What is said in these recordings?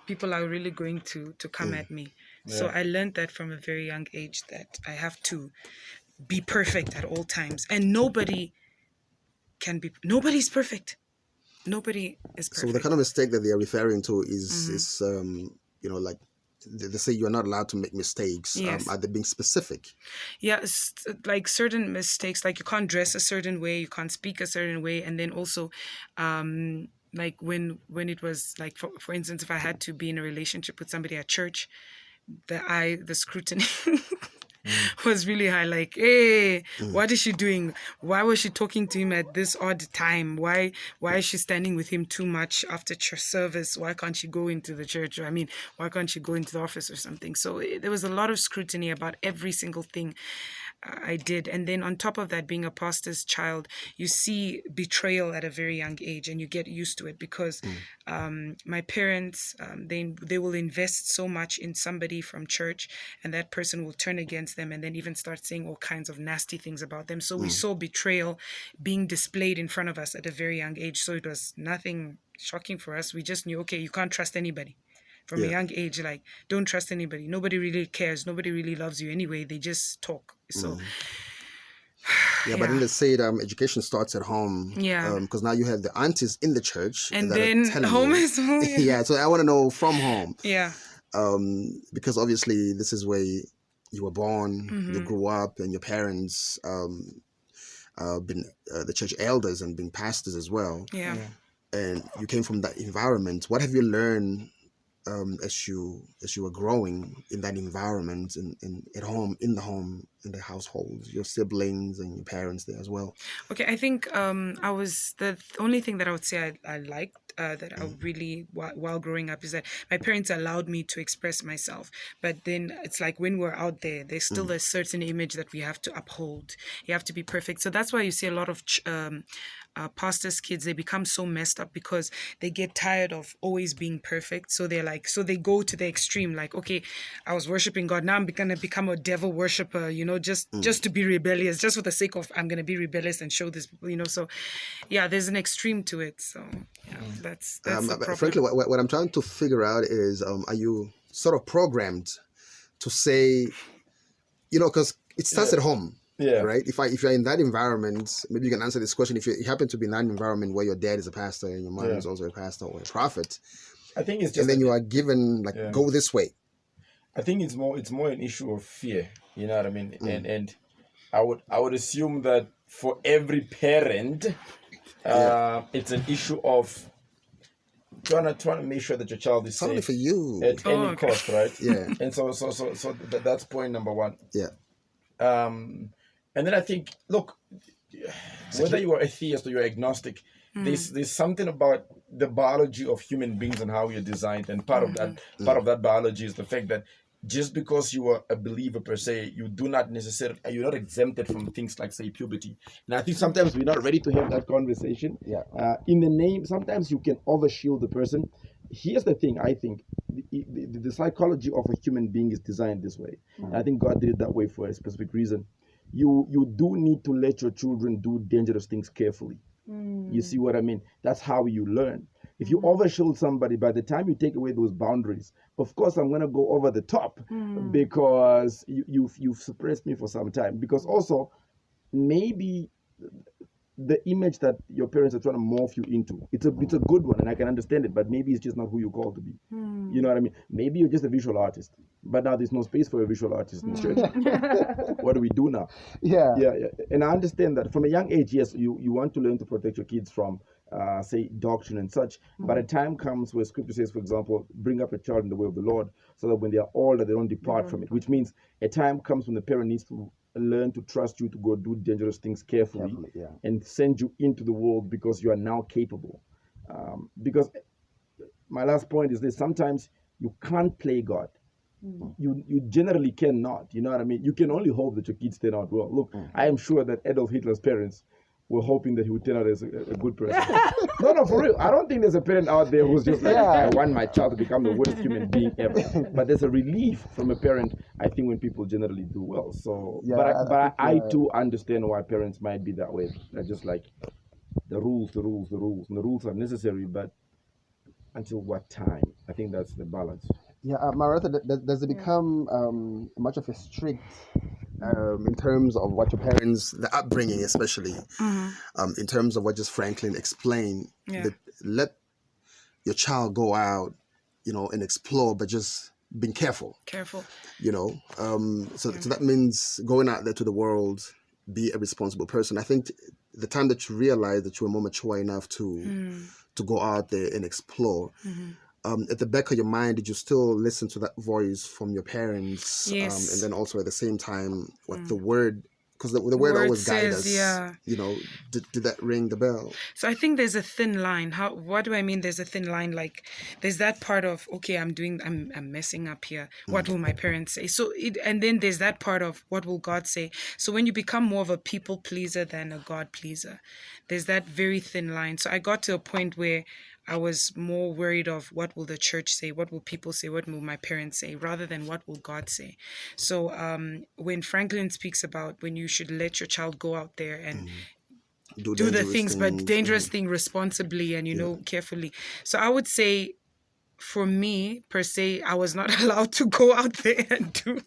people are really going to come at me. So I learned that from a very young age, that I have to be perfect at all times, and nobody's perfect. Nobody is perfect. So the kind of mistake that they are referring to is like they say you're not allowed to make mistakes. Yes. Are they being specific? Yeah, like certain mistakes, like you can't dress a certain way, you can't speak a certain way, and then also like when it was like, for instance, if I had to be in a relationship with somebody at church, the scrutiny was really high. Like, hey, what is she doing? Why was she talking to him at this odd time? Why is she standing with him too much after church service? Why can't she go into the church? I mean, why can't she go into the office or something? So there was a lot of scrutiny about every single thing I did. And then on top of that, being a pastor's child, you see betrayal at a very young age, and you get used to it because my parents, they will invest so much in somebody from church, and that person will turn against them and then even start saying all kinds of nasty things about them. So we saw betrayal being displayed in front of us at a very young age. So it was nothing shocking for us. We just knew, okay, you can't trust anybody. From a young age, like, don't trust anybody. Nobody really cares. Nobody really loves you anyway. They just talk. So, But then they say education starts at home. Yeah. Because now you have the aunties in the church. And that are then telling home you. is home. Yeah, so I want to know from home. Yeah. Because obviously this is where you were born, you grew up, and your parents been the church elders and been pastors as well. Yeah. And you came from that environment. What have you learned as you were growing in that environment, at home, in the household, your siblings and your parents there as well? Okay, I think I was the only thing that I would say I liked that I really while growing up is that my parents allowed me to express myself. But then it's like when we're out there, there's still a certain image that we have to uphold. You have to be perfect. So that's why you see a lot of pastors' kids, they become so messed up because they get tired of always being perfect. So they're like, so they go to the extreme, like, okay, I was worshiping God, now I'm gonna become a devil worshiper, just to be rebellious, just for the sake of I'm gonna be rebellious and show this, so yeah, there's an extreme to it. So yeah, that's the problem. Frankly, what I'm trying to figure out is, are you sort of programmed to say, because it starts at home. Yeah. Right. If you're in that environment, maybe you can answer this question. If you happen to be in that environment where your dad is a pastor and your mom is also a pastor or a prophet, I think it's just, and then you are given go this way. I think it's more an issue of fear. You know what I mean? And I would assume that for every parent, it's an issue of trying to make sure that your child is Probably safe for you at any cost, right? Yeah. And so that's point number one. Yeah. And then I think, look, whether you are atheist or you're agnostic, there's something about the biology of human beings and how you're designed, and part of that biology is the fact that just because you are a believer per se, you're not exempted from things like, say, puberty. And I think sometimes we're not ready to have that conversation. Yeah. In the name, sometimes you can overshield the person. Here's the thing, I think the psychology of a human being is designed this way. And I think God did it that way for a specific reason. You do need to let your children do dangerous things carefully. You see what I mean? That's how you learn. If you overshield somebody, by the time you take away those boundaries, of course I'm going to go over the top because you've suppressed me for some time. Because also, maybe the image that your parents are trying to morph you into, it's a good one, and I can understand it, but maybe it's just not who you're called to be. You know what I mean? Maybe you're just a visual artist, but now there's no space for a visual artist in the church. What do we do now? Yeah. And I understand that from a young age, yes, you want to learn to protect your kids from, say, doctrine and such, but a time comes where Scripture says, for example, bring up a child in the way of the Lord, so that when they are older, they don't depart from it, which means a time comes when the parent needs to learn to trust you to go do dangerous things carefully. And send you into the world because you are now capable. Because my last point is this: sometimes you can't play God. You generally cannot. You know what I mean? You can only hope that your kids turn out well. Look, I am sure that Adolf Hitler's parents were hoping that he would turn out as a good person. No, for real. I don't think there's a parent out there who's just like, I want my child to become the worst human being ever. But there's a relief from a parent, I think, when people generally do well. So, but I too understand why parents might be that way. They're just like, the rules. And the rules are necessary, but until what time? I think that's the balance. Yeah, Maranatha, does it become much of a strict in terms of what your parents, the upbringing especially, in terms of what just Franklin explained, Yeah. that let your child go out, and explore, but just being careful, Careful. so that means going out there to the world, be a responsible person. I think the time that you realize that you were more mature enough to go out there and explore, at the back of your mind, did you still listen to that voice from your parents? Yes. And then also at the same time, what the word, because the word always guides us. says, yeah. Did that ring the bell? So I think there's a thin line. What do I mean there's a thin line? Like there's that part of, okay, I'm messing up here. What will my parents say? So and then there's that part of, what will God say? So when you become more of a people pleaser than a God pleaser, there's that very thin line. So I got to a point where I was more worried of, what will the church say? What will people say? What will my parents say? Rather than, what will God say? So when Franklin speaks about when you should let your child go out there and do the dangerous things, but dangerous thing responsibly and carefully. So I would say, for me per se, I was not allowed to go out there and do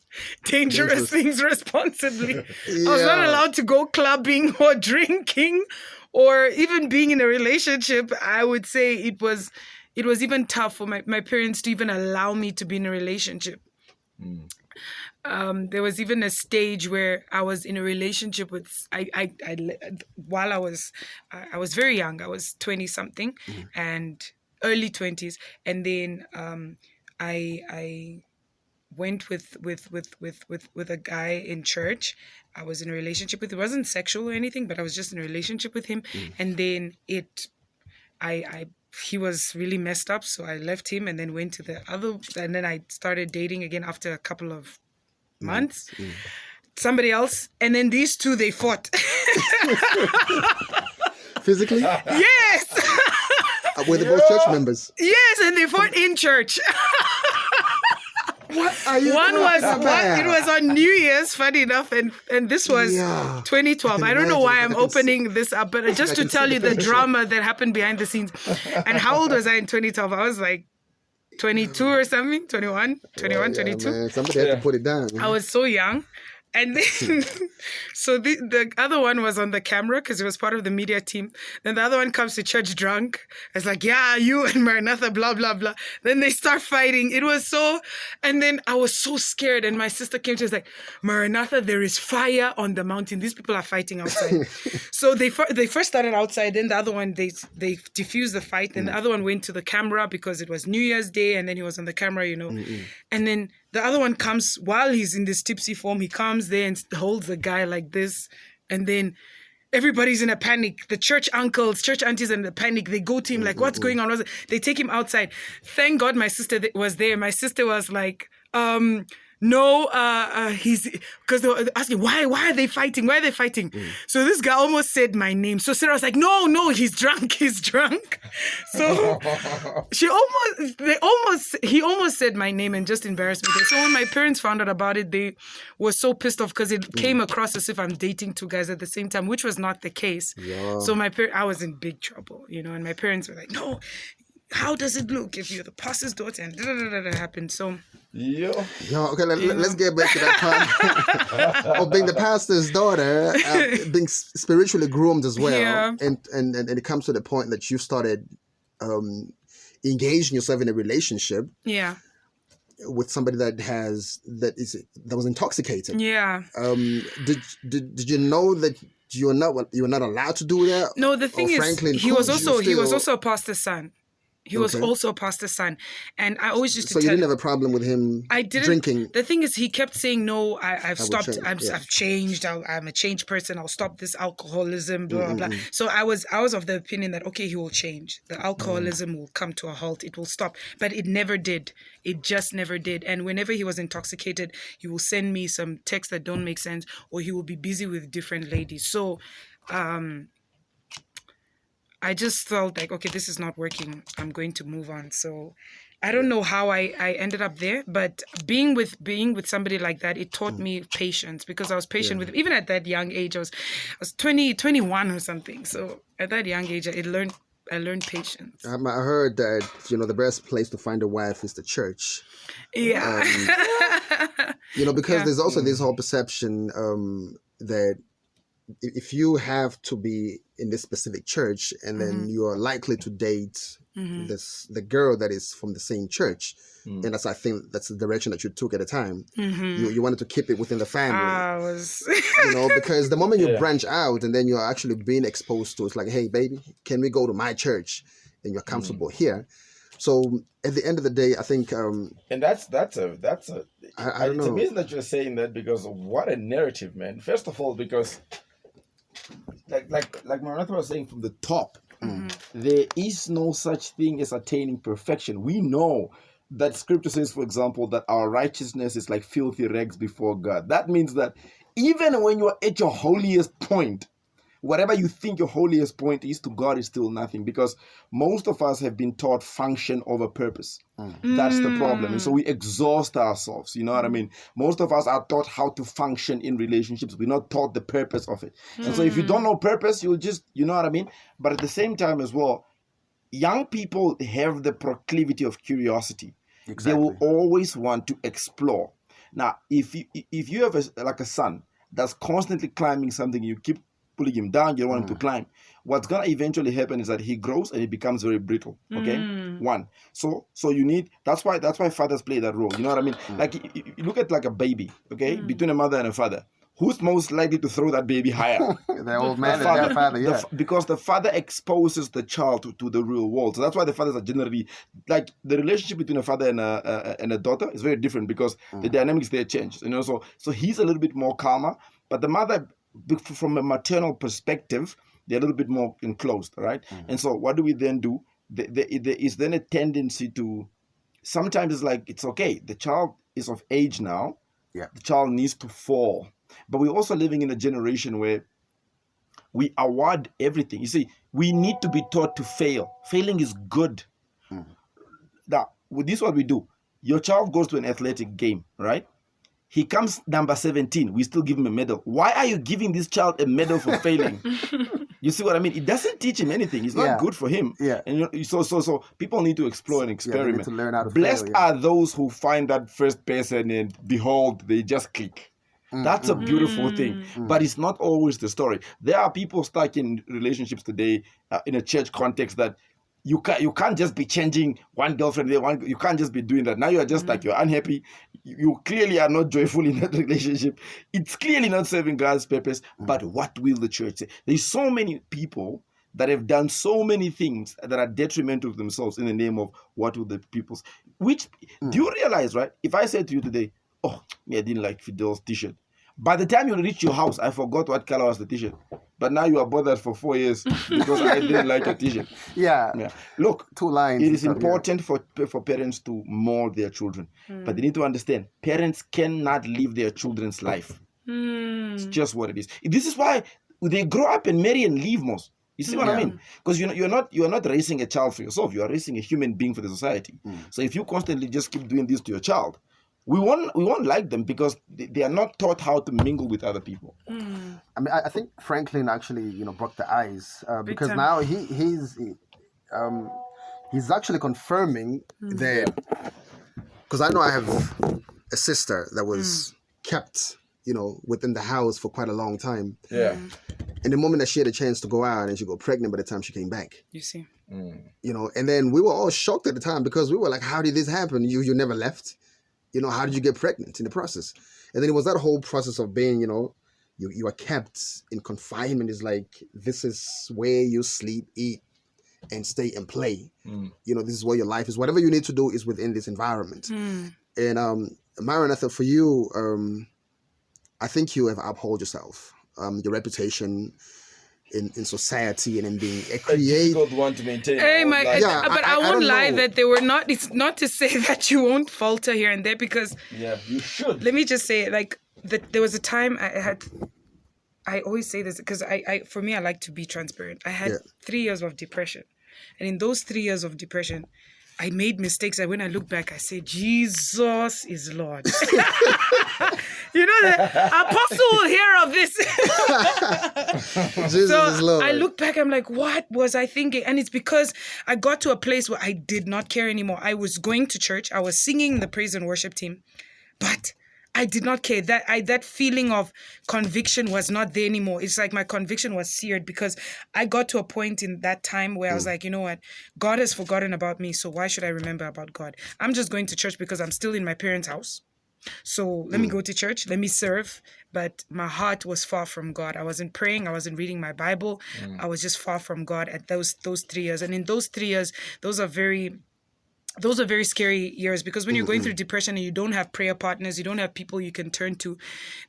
dangerous things responsibly. I was not allowed to go clubbing or drinking or even being in a relationship. I would say it was even tough for my parents to even allow me to be in a relationship. There was even a stage where I was in a relationship with while I was very young. I was 20 something and early 20s, and then I went with a guy in church. I was in a relationship with. It wasn't sexual or anything, but I was just in a relationship with him, and then he was really messed up, so I left him and then went to the other, and then I started dating again after a couple of months, somebody else, and then these two, they fought. Physically? Yes. Were they both church members? Yes, and they fought in church. What are you One was talking about? it was on New Year's, funny enough, and this was 2012. I don't know why I'm opening this up, but just to tell you the drama that happened behind the scenes. And how old was I in 2012? I was like 22 or something, 21, 22. Man, somebody had to put it down. I was so young. And then, so the other one was on the camera because it was part of the media team. Then the other one comes to church drunk. It's like, yeah, you and Maranatha, blah, blah, blah. Then they start fighting. It was so, and then I was so scared. And my sister came to us like, Maranatha, there is fire on the mountain. These people are fighting outside. So they first started outside. Then the other one, they diffused the fight. Then the other one went to the camera because it was New Year's Day. And then he was on the camera, And then the other one comes while he's in this tipsy form. He comes there and holds the guy like this. And then everybody's in a panic. The church uncles, church aunties are in a panic. They go to him like, what's going on? They take him outside. Thank God my sister was there. My sister was like, no, he's, because they were asking, why are they fighting? Why are they fighting? So this guy almost said my name. So Sarah was like, no, he's drunk. So he almost said my name and just embarrassed me. So when my parents found out about it, they were so pissed off because it came across as if I'm dating two guys at the same time, which was not the case. Yeah. So I was in big trouble, and my parents were like, no, how does it look if you're the pastor's daughter and that happened? So okay, let's get back to that part of being the pastor's daughter, being spiritually groomed as well, and it comes to the point that you started engaging yourself in a relationship, with somebody that was intoxicated. Yeah. Did you know that you're not allowed to do that? No, the thing is, he was also a pastor's son. He was also a pastor's son. And I always used to you didn't have a problem with him drinking? The thing is, he kept saying, no, I've stopped. I've changed. I'm a changed person. I'll stop this alcoholism, blah, blah, blah. So I was of the opinion that, okay, he will change. The alcoholism will come to a halt. It will stop. But it never did. It just never did. And whenever he was intoxicated, he will send me some texts that don't make sense, or he will be busy with different ladies. So, I just felt like, okay, this is not working. I'm going to move on. So I don't know how I ended up there, but being with somebody like that, it taught me patience, because I was patient with him. Even at that young age, I was 20, 21 or something. So at that young age, I learned I learned patience. I heard that the best place to find a wife is the church. Yeah. Because Yeah. there's also this whole perception that if you have to be in this specific church, and then you are likely to date the girl that is from the same church, and I think that's the direction that you took at the time. You wanted to keep it within the family. I was. Because the moment you branch out, and then you're actually being exposed to, it's like, hey, baby, can we go to my church? And you're comfortable here. So at the end of the day, I think, and that's a I don't it's know. amazing that you're saying that, because what a narrative, man. First of all, because like Maranatha was saying from the top, there is no such thing as attaining perfection. We know that scripture says, for example, that our righteousness is like filthy rags before God. That means that even when you're at your holiest point, whatever you think your holiest point is, to God is still nothing, because most of us have been taught function over purpose. That's the problem. And so we exhaust ourselves. You know what I mean? Most of us are taught how to function in relationships. We're not taught the purpose of it. And so if you don't know purpose, you'll just, you know what I mean? But at the same time as well, young people have the proclivity of curiosity. They will always want to explore. Now, if you have a son that's constantly climbing something, you keep pulling him down, you don't want him to climb, what's going to eventually happen is that he grows and he becomes very brittle. Okay. One. So you need, that's why fathers play that role. You know what I mean? Like, you look at like a baby, okay, between a mother and a father. Who's most likely to throw that baby higher? The old man and their father, yeah. Because the father exposes the child to the real world. So that's why the fathers are generally, like, the relationship between a father and a daughter is very different, because the dynamics there change. You know, so he's a little bit more calmer, but the mother, from a maternal perspective, they're a little bit more enclosed, right? And so what do we then do? There is then a tendency to, sometimes it's like, it's okay, the child is of age now, the child needs to fall. But we're also living in a generation where we award everything. You see, we need to be taught to fail. Failing is good. Now, with this, what we do, your child goes to an athletic game, right? He comes number 17. We still give him a medal. Why are you giving this child a medal for failing? You see what I mean? It doesn't teach him anything. It's not good for him. And so people need to explore and experiment. They need to learn how to Blessed fail, are those who find that first person and behold, they just click. That's a beautiful thing, but it's not always the story. There are people stuck in relationships today in a church context that you can't just be changing one girlfriend. You can't just be doing that. Now you're just like, you're unhappy. You clearly are not joyful in that relationship. It's clearly not serving God's purpose. But what will the church say? There's so many people that have done so many things that are detrimental to themselves in the name of what will the people say. Which, do you realize, right? If I said to you today, oh, me, I didn't like Fidel's t-shirt. By the time you reach your house, I forgot what color was the t-shirt. But now you are bothered for 4 years because I didn't like your t-shirt. Yeah. Look, 2 lines. it is important for parents to mold their children. But they need to understand, parents cannot live their children's life. It's just what it is. This is why they grow up and marry and leave most. You see what I mean? Because you're not raising a child for yourself. You are raising a human being for the society. So if you constantly just keep doing this to your child, we won't like them, because they are not taught how to mingle with other people. I mean, I think Franklin actually, broke the ice, because now he's actually confirming that, because I know I have a sister that was kept, within the house for quite a long time. Yeah. And the moment that she had a chance to go out, and she got pregnant by the time she came back. You see. And then we were all shocked at the time, because we were like, how did this happen? You never left. How did you get pregnant in the process? And then it was that whole process of being, you are kept in confinement. It's like, this is where you sleep, eat, and stay and play. This is where your life is. Whatever you need to do is within this environment. And Maranatha, for you, I think you have upheld yourself, your reputation in society, and in being a creative. Difficult one to maintain. Hey, Like, but I won't don't lie know. that they were not. It's not to say that you won't falter here and there, because you should. let me just say, like, there was a time I always say this because for me, I like to be transparent. I had 3 years of depression, and in those 3 years of depression, I made mistakes. And when I look back, I say, Jesus is Lord. You know, the apostle will hear of this. Jesus So is Lord. I look back, I'm like, what was I thinking? And it's because I got to a place where I did not care anymore. I was going to church. I was singing the praise and worship team, but I did not care. That feeling of conviction was not there anymore. It's like my conviction was seared because I got to a point in that time where I was like, you know what? God has forgotten about me, so why should I remember about God? I'm just going to church because I'm still in my parents' house. So let me go to church, let me serve. But my heart was far from God. I wasn't praying, I wasn't reading my Bible. I was just far from God at those 3 years. And in those 3 years, those are very scary years, because when you're going through depression and you don't have prayer partners, you don't have people you can turn to,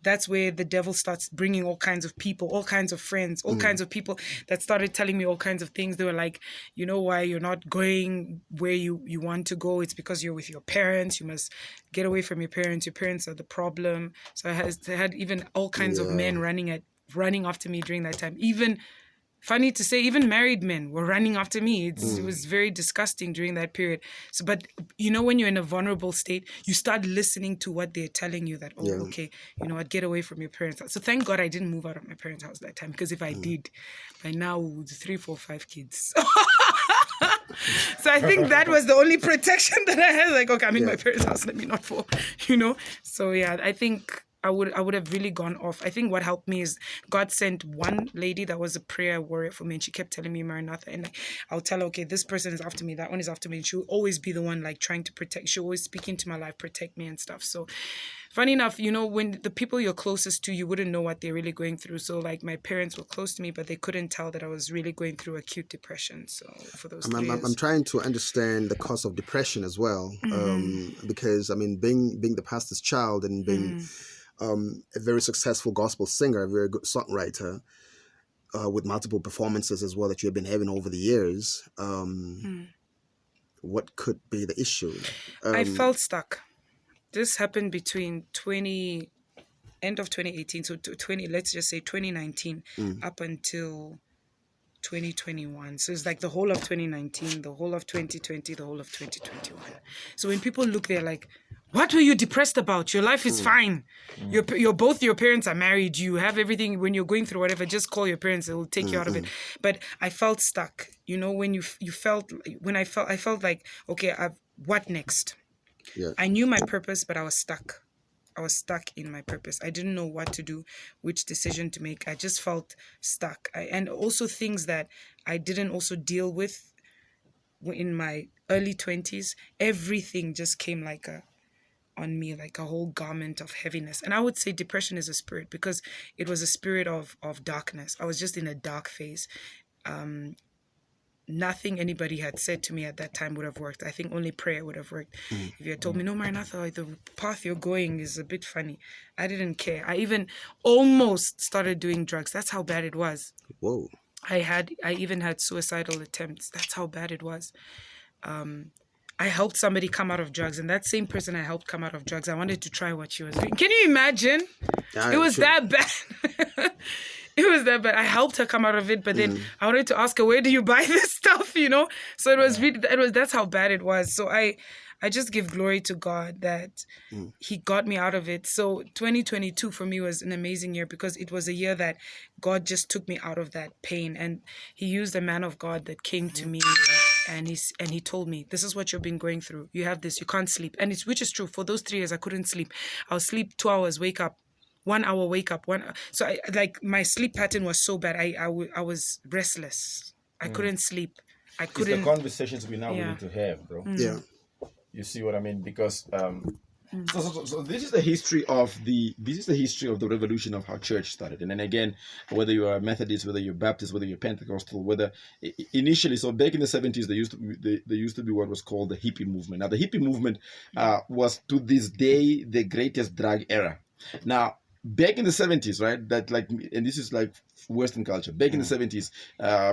that's where the devil starts bringing all kinds of people, all kinds of friends, all kinds of people that started telling me all kinds of things. They were like, you know why you're not going where you want to go? It's because you're with your parents. You must get away from your parents. Your parents are the problem. So I had even all kinds of men running after me during that time. Even funny to say, even married men were running after me. It was very disgusting during that period. So, but you know, when you're in a vulnerable state, you start listening to what they're telling you that, okay, you know what, get away from your parents' house. So thank God I didn't move out of my parents' house that time, because if I did, by now, 3, 4, 5 kids. So I think that was the only protection that I had. Like, okay, I'm in my parents' house, let me not fall, you know? So yeah, I think I would have really gone off. I think what helped me is God sent one lady that was a prayer warrior for me, and she kept telling me Maranatha, and like, I'll tell her, okay, this person is after me, that one is after me, and she'll always be the one like trying to protect. She'll always speak into my life, protect me and stuff. So funny enough, you know, when the people you're closest to, you wouldn't know what they're really going through. So like my parents were close to me, but they couldn't tell that I was really going through acute depression. So for those 3 years. I'm trying to understand the cause of depression as well, because I mean, being the pastor's child and being a very successful gospel singer, a very good songwriter, with multiple performances as well that you have been having over the years. What could be the issue? I felt stuck. This happened between end of 2018, so 20, let's just say 2019, up until 2021. So it's like the whole of 2019, the whole of 2020, the whole of 2021. So when people look, they're like, what were you depressed about? Your life is fine. You're both your parents are married. You have everything. When you're going through whatever, just call your parents. It will take you out of it. But I felt stuck. You know, when you felt, when I felt like, okay, what next? Yeah. I knew my purpose, but I was stuck. I was stuck in my purpose. I didn't know what to do, which decision to make. I just felt stuck. And also things that I didn't also deal with in my early 20s. Everything just came on me like a whole garment of heaviness. And I would say depression is a spirit, because it was a spirit of darkness. I was just in a dark phase. Nothing anybody had said to me at that time would have worked. I think only prayer would have worked. If you had told me, no, Maranatha, the path you're going is a bit funny, I didn't care. I even almost started doing drugs. That's how bad it was. Whoa. I even had suicidal attempts. That's how bad it was. I helped somebody come out of drugs, and that same person I helped come out of drugs, I wanted to try what she was doing. Can you imagine? It was that bad. It was that bad. I helped her come out of it, but then I wanted to ask her, where do you buy this stuff, you know? So it was really, that's how bad it was. So I just give glory to God that he got me out of it. So 2022 for me was an amazing year, because it was a year that God just took me out of that pain, and he used a man of God that came to me, and he told me, this is what you've been going through. You have this, you can't sleep. And which is true. For those 3 years, I couldn't sleep. I'll sleep 2 hours, wake up. 1 hour, wake up. So my sleep pattern was so bad. I was restless. I couldn't sleep. I couldn't. It's the conversations we now need to have, bro. Yeah. You see what I mean? Because so this is the history of the revolution of how church started. And then again, whether you are Methodist, whether you're Baptist, whether you're Pentecostal, whether initially, so back in the 70s, there used to be what was called the hippie movement. Now the hippie movement was to this day the greatest drug era. Now, back in the 70s, right? That like, and this is like Western culture. Back in the 70s,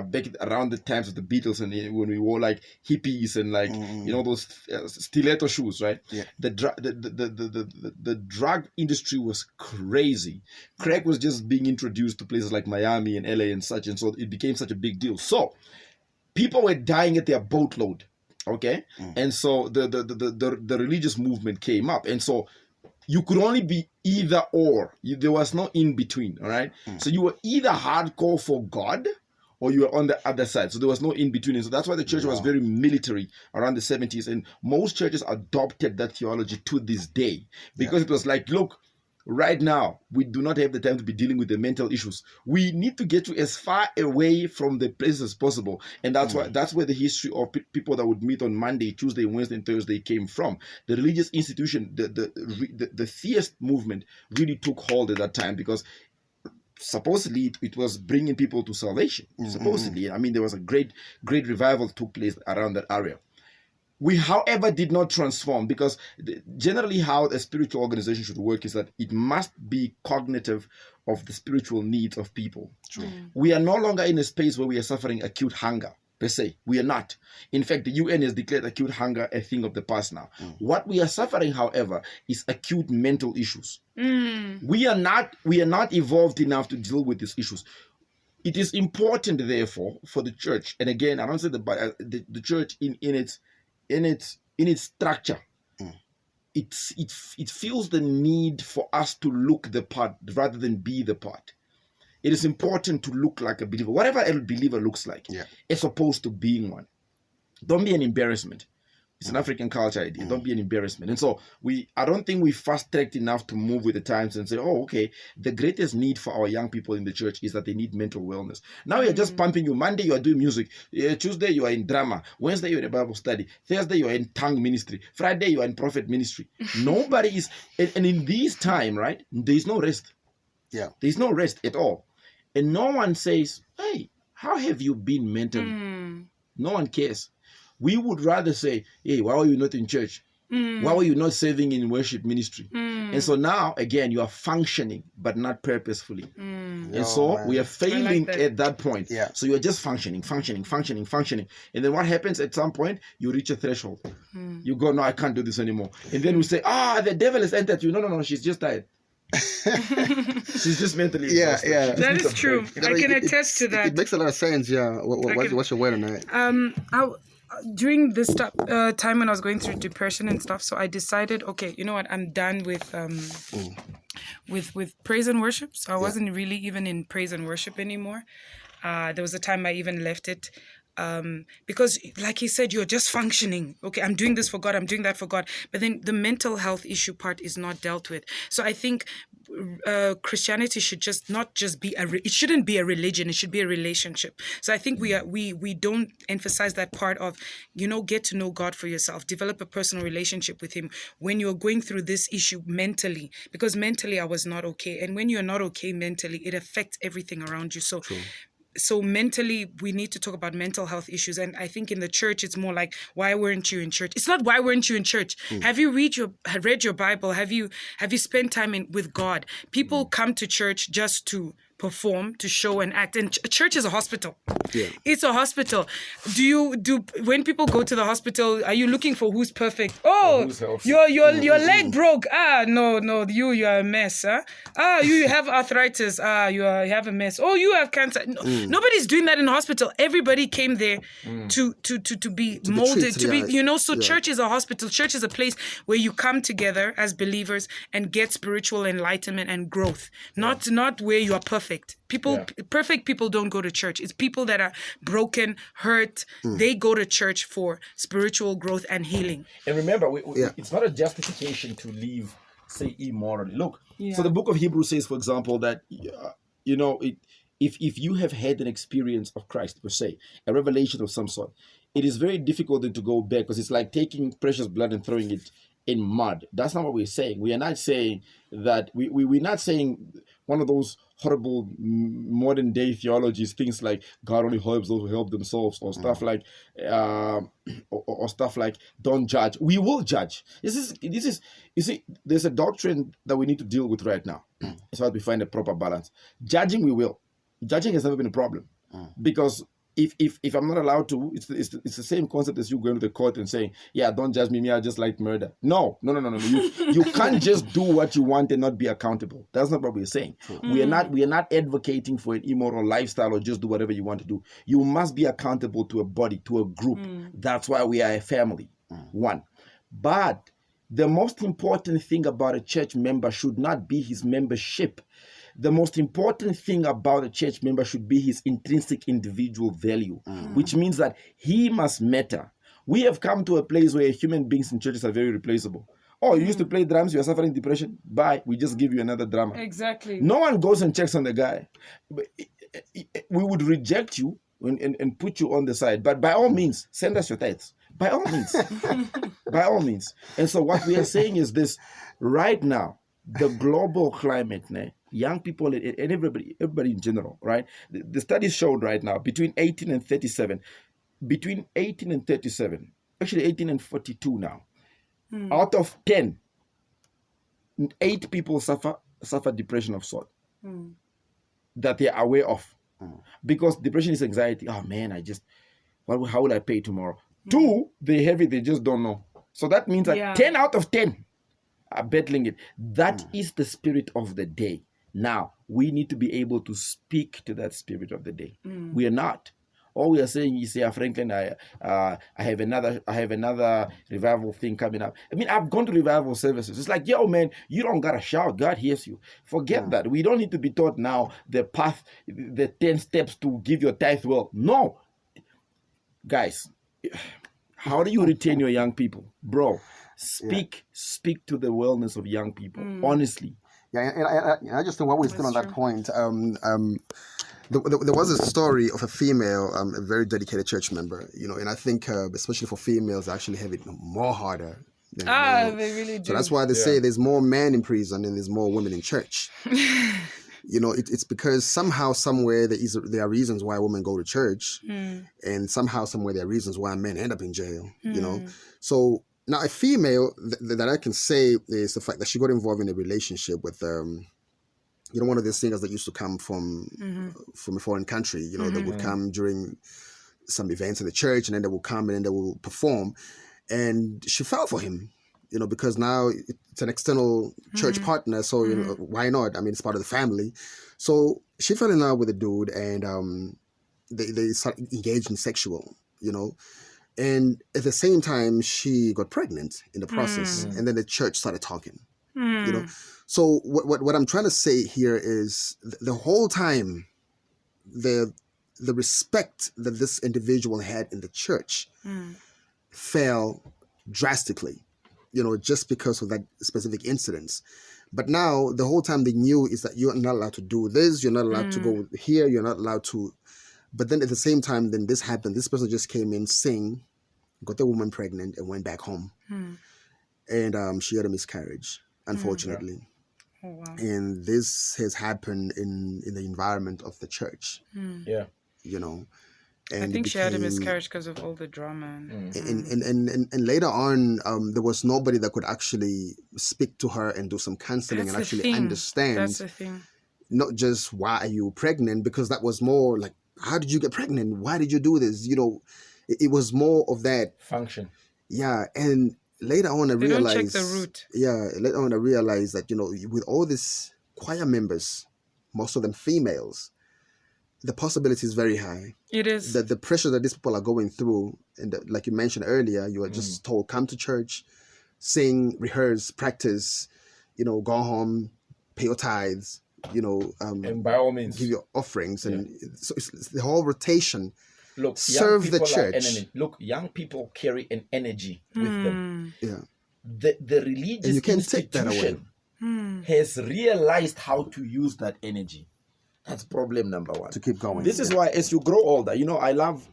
back around the times of the Beatles, and when we wore like hippies and like you know those stiletto shoes, right? Yeah. The drug industry was crazy. Crack was just being introduced to places like Miami and LA and such, and so it became such a big deal. So people were dying at their boatload. Okay, and so the religious movement came up, and so you could only be either or. There was no in between. All right, so you were either hardcore for God, or you were on the other side. So there was no in between. And so that's why the church was very military around the 70s, and most churches adopted that theology to this day, because it was like, look, right now we do not have the time to be dealing with the mental issues. We need to get you as far away from the place as possible, and that's why that's where the history of people that would meet on Monday, Tuesday, Wednesday, and Thursday came from. The religious institution, the theist movement really took hold at that time, because supposedly it was bringing people to salvation. Supposedly, I mean, there was a great revival took place around that area. We, however, did not transform, because generally how a spiritual organization should work is that it must be cognitive of the spiritual needs of people. True. We are no longer in a space where we are suffering acute hunger, per se. We are not. In fact, the UN has declared acute hunger a thing of the past now. What we are suffering, however, is acute mental issues. We are not evolved enough to deal with these issues. It is important, therefore, for the church, and again, I don't say the church in its structure, it feels the need for us to look the part rather than be the part. It is important to look like a believer, whatever a believer looks like, as opposed to being one. Don't be an embarrassment. It's an African culture idea. Don't be an embarrassment. And so I don't think we fast-tracked enough to move with the times and say, oh, okay, the greatest need for our young people in the church is that they need mental wellness. Now you're just pumping you. Monday you are doing music. Tuesday you are in drama. Wednesday you're in a Bible study. Thursday you are in tongue ministry. Friday you are in prophet ministry. Nobody is, and in this time, right, there's no rest. Yeah. There's no rest at all. And no one says, hey, how have you been mentally? No one cares. We would rather say, hey, why were you not in church? Why were you not serving in worship ministry? And so now, again, you are functioning, but not purposefully. And so we are failing at that point. Yeah. So you're just functioning. And then what happens at some point? You reach a threshold. You go, no, I can't do this anymore. And then we say, the devil has entered you. No, she's just tired. She's just mentally exhausted. Yeah. That is true. I can attest to that. It makes a lot of sense. Yeah. What's your word on that? During this time when I was going through depression and stuff, so I decided, okay, you know what, I'm done with praise and worship. So I wasn't really even in praise and worship anymore. There was a time I even left it. Because like he said, you're just functioning. Okay, I'm doing this for God, I'm doing that for God. But then the mental health issue part is not dealt with. So I think Christianity should just not just be it shouldn't be a religion, it should be a relationship. So I think we don't emphasize that part of, get to know God for yourself, develop a personal relationship with him when you're going through this issue mentally, because mentally I was not okay. And when you're not okay mentally, it affects everything around you. So So mentally, we need to talk about mental health issues. And I think in the church, it's more like, why weren't you in church? It's not why weren't you in church. Have you read your Bible? Have you spent time with God? People come to church just to perform, to show and act. And church is a hospital. Yeah. It's a hospital. When people go to the hospital, are you looking for who's perfect? Oh, your leg broke. No, you are a mess. You have arthritis. You have a mess. Oh, you have cancer. No, nobody's doing that in the hospital. Everybody came there to be molded, Church is a hospital. Church is a place where you come together as believers and get spiritual enlightenment and growth. Not where you are perfect. Perfect people don't go to church. It's people that are broken, hurt. They go to church for spiritual growth and healing. And remember, it's not a justification to live, say, immorally. Look, so the book of Hebrews says, for example, that, if you have had an experience of Christ, per se, a revelation of some sort, it is very difficult then to go back, because it's like taking precious blood and throwing it in mud. That's not what we're saying. We are not saying that, we're not saying one of those horrible modern day theologies, things like God only helps those who help themselves, or stuff like or stuff like don't judge. We will judge. This is you see, there's a doctrine that we need to deal with right now, as far as we find a proper balance. Judging, we will. Judging has never been a problem, because if I'm not allowed to, it's the same concept as you going to the court and saying, yeah, don't judge me, I just like murder. No. You can't just do what you want and not be accountable. That's not what we're saying. We are not advocating for an immoral lifestyle or just do whatever you want to do. You must be accountable to a body, to a group. That's why we are a family. One. But the most important thing about a church member should not be his membership. The most important thing about a church member should be his intrinsic individual value, which means that he must matter. We have come to a place where human beings in churches are very replaceable. Oh, you used to play drums, you're suffering depression? Bye, we just give you another drummer. Exactly. No one goes and checks on the guy. We would reject you and put you on the side. But by all means, send us your tithes. By all means. By all means. And so what we are saying is this. Right now, the global climate, young people and everybody in general, right? The studies showed right now, between 18 and 37, actually 18 and 42 now, out of 10, 8 people suffer depression of sort that they are aware of. Because depression is anxiety. Oh man, how will I pay tomorrow? 2, they have it, they just don't know. So that means that 10 out of 10 are battling it. That is the spirit of the day. Now, we need to be able to speak to that spirit of the day. We are not. All we are saying is, yeah, Franklin, I have another revival thing coming up. I mean, I've gone to revival services. It's like, yo, man, you don't gotta shout. God hears you. Forget that. We don't need to be taught now the path, the 10 steps to give your tithe well. No. Guys, how do you retain your young people? Bro, speak to the wellness of young people, honestly. Yeah, and I just think while we're still on that point, there was a story of a female, a very dedicated church member, and I think especially for females, they actually have it more harder than they really do. So that's why they say there's more men in prison and there's more women in church. It's because somehow, somewhere, there are reasons why women go to church, and somehow, somewhere, there are reasons why men end up in jail. So now a female that I can say is the fact that she got involved in a relationship with one of the singers that used to come from a foreign country. That would come during some events in the church, and then they will come and then they will perform, and she fell for him. Because now it's an external church partner, so why not? I mean, it's part of the family. So she fell in love with a dude, and they started engaging sexual, and at the same time she got pregnant in the process, and then the church started talking, So what I'm trying to say here is the whole time the respect that this individual had in the church fell drastically. Just because of that specific incidents. But now, the whole time they knew is that you're not allowed to do this, you're not allowed to go here, you're not allowed to. But then at the same time, then this happened. This person just came in, got the woman pregnant, and went back home. And she had a miscarriage, unfortunately. Oh, wow. And this has happened in the environment of the church. Yeah. And I think she had a miscarriage because of all the drama. And later on, there was nobody that could actually speak to her and do some counseling and actually understand. That's the thing. Not just why are you pregnant, because that was more like, how did you get pregnant? Why did you do this? It was more of that function. Yeah, and later on I realized. They don't check the root. Yeah, later on I realized that with all these choir members, most of them females, the possibility is very high. It is. The pressure that these people are going through, and like you mentioned earlier, you are just told, come to church, sing, rehearse, practice, go home, pay your tithes, and by all means, give your offerings. And so it's the whole rotation. Look, serve the church. Look, young people carry an energy with them. Yeah. The religious and you can't take that away. Has realized how to use that energy. That's problem number one. To keep going. This is why, as you grow older, I love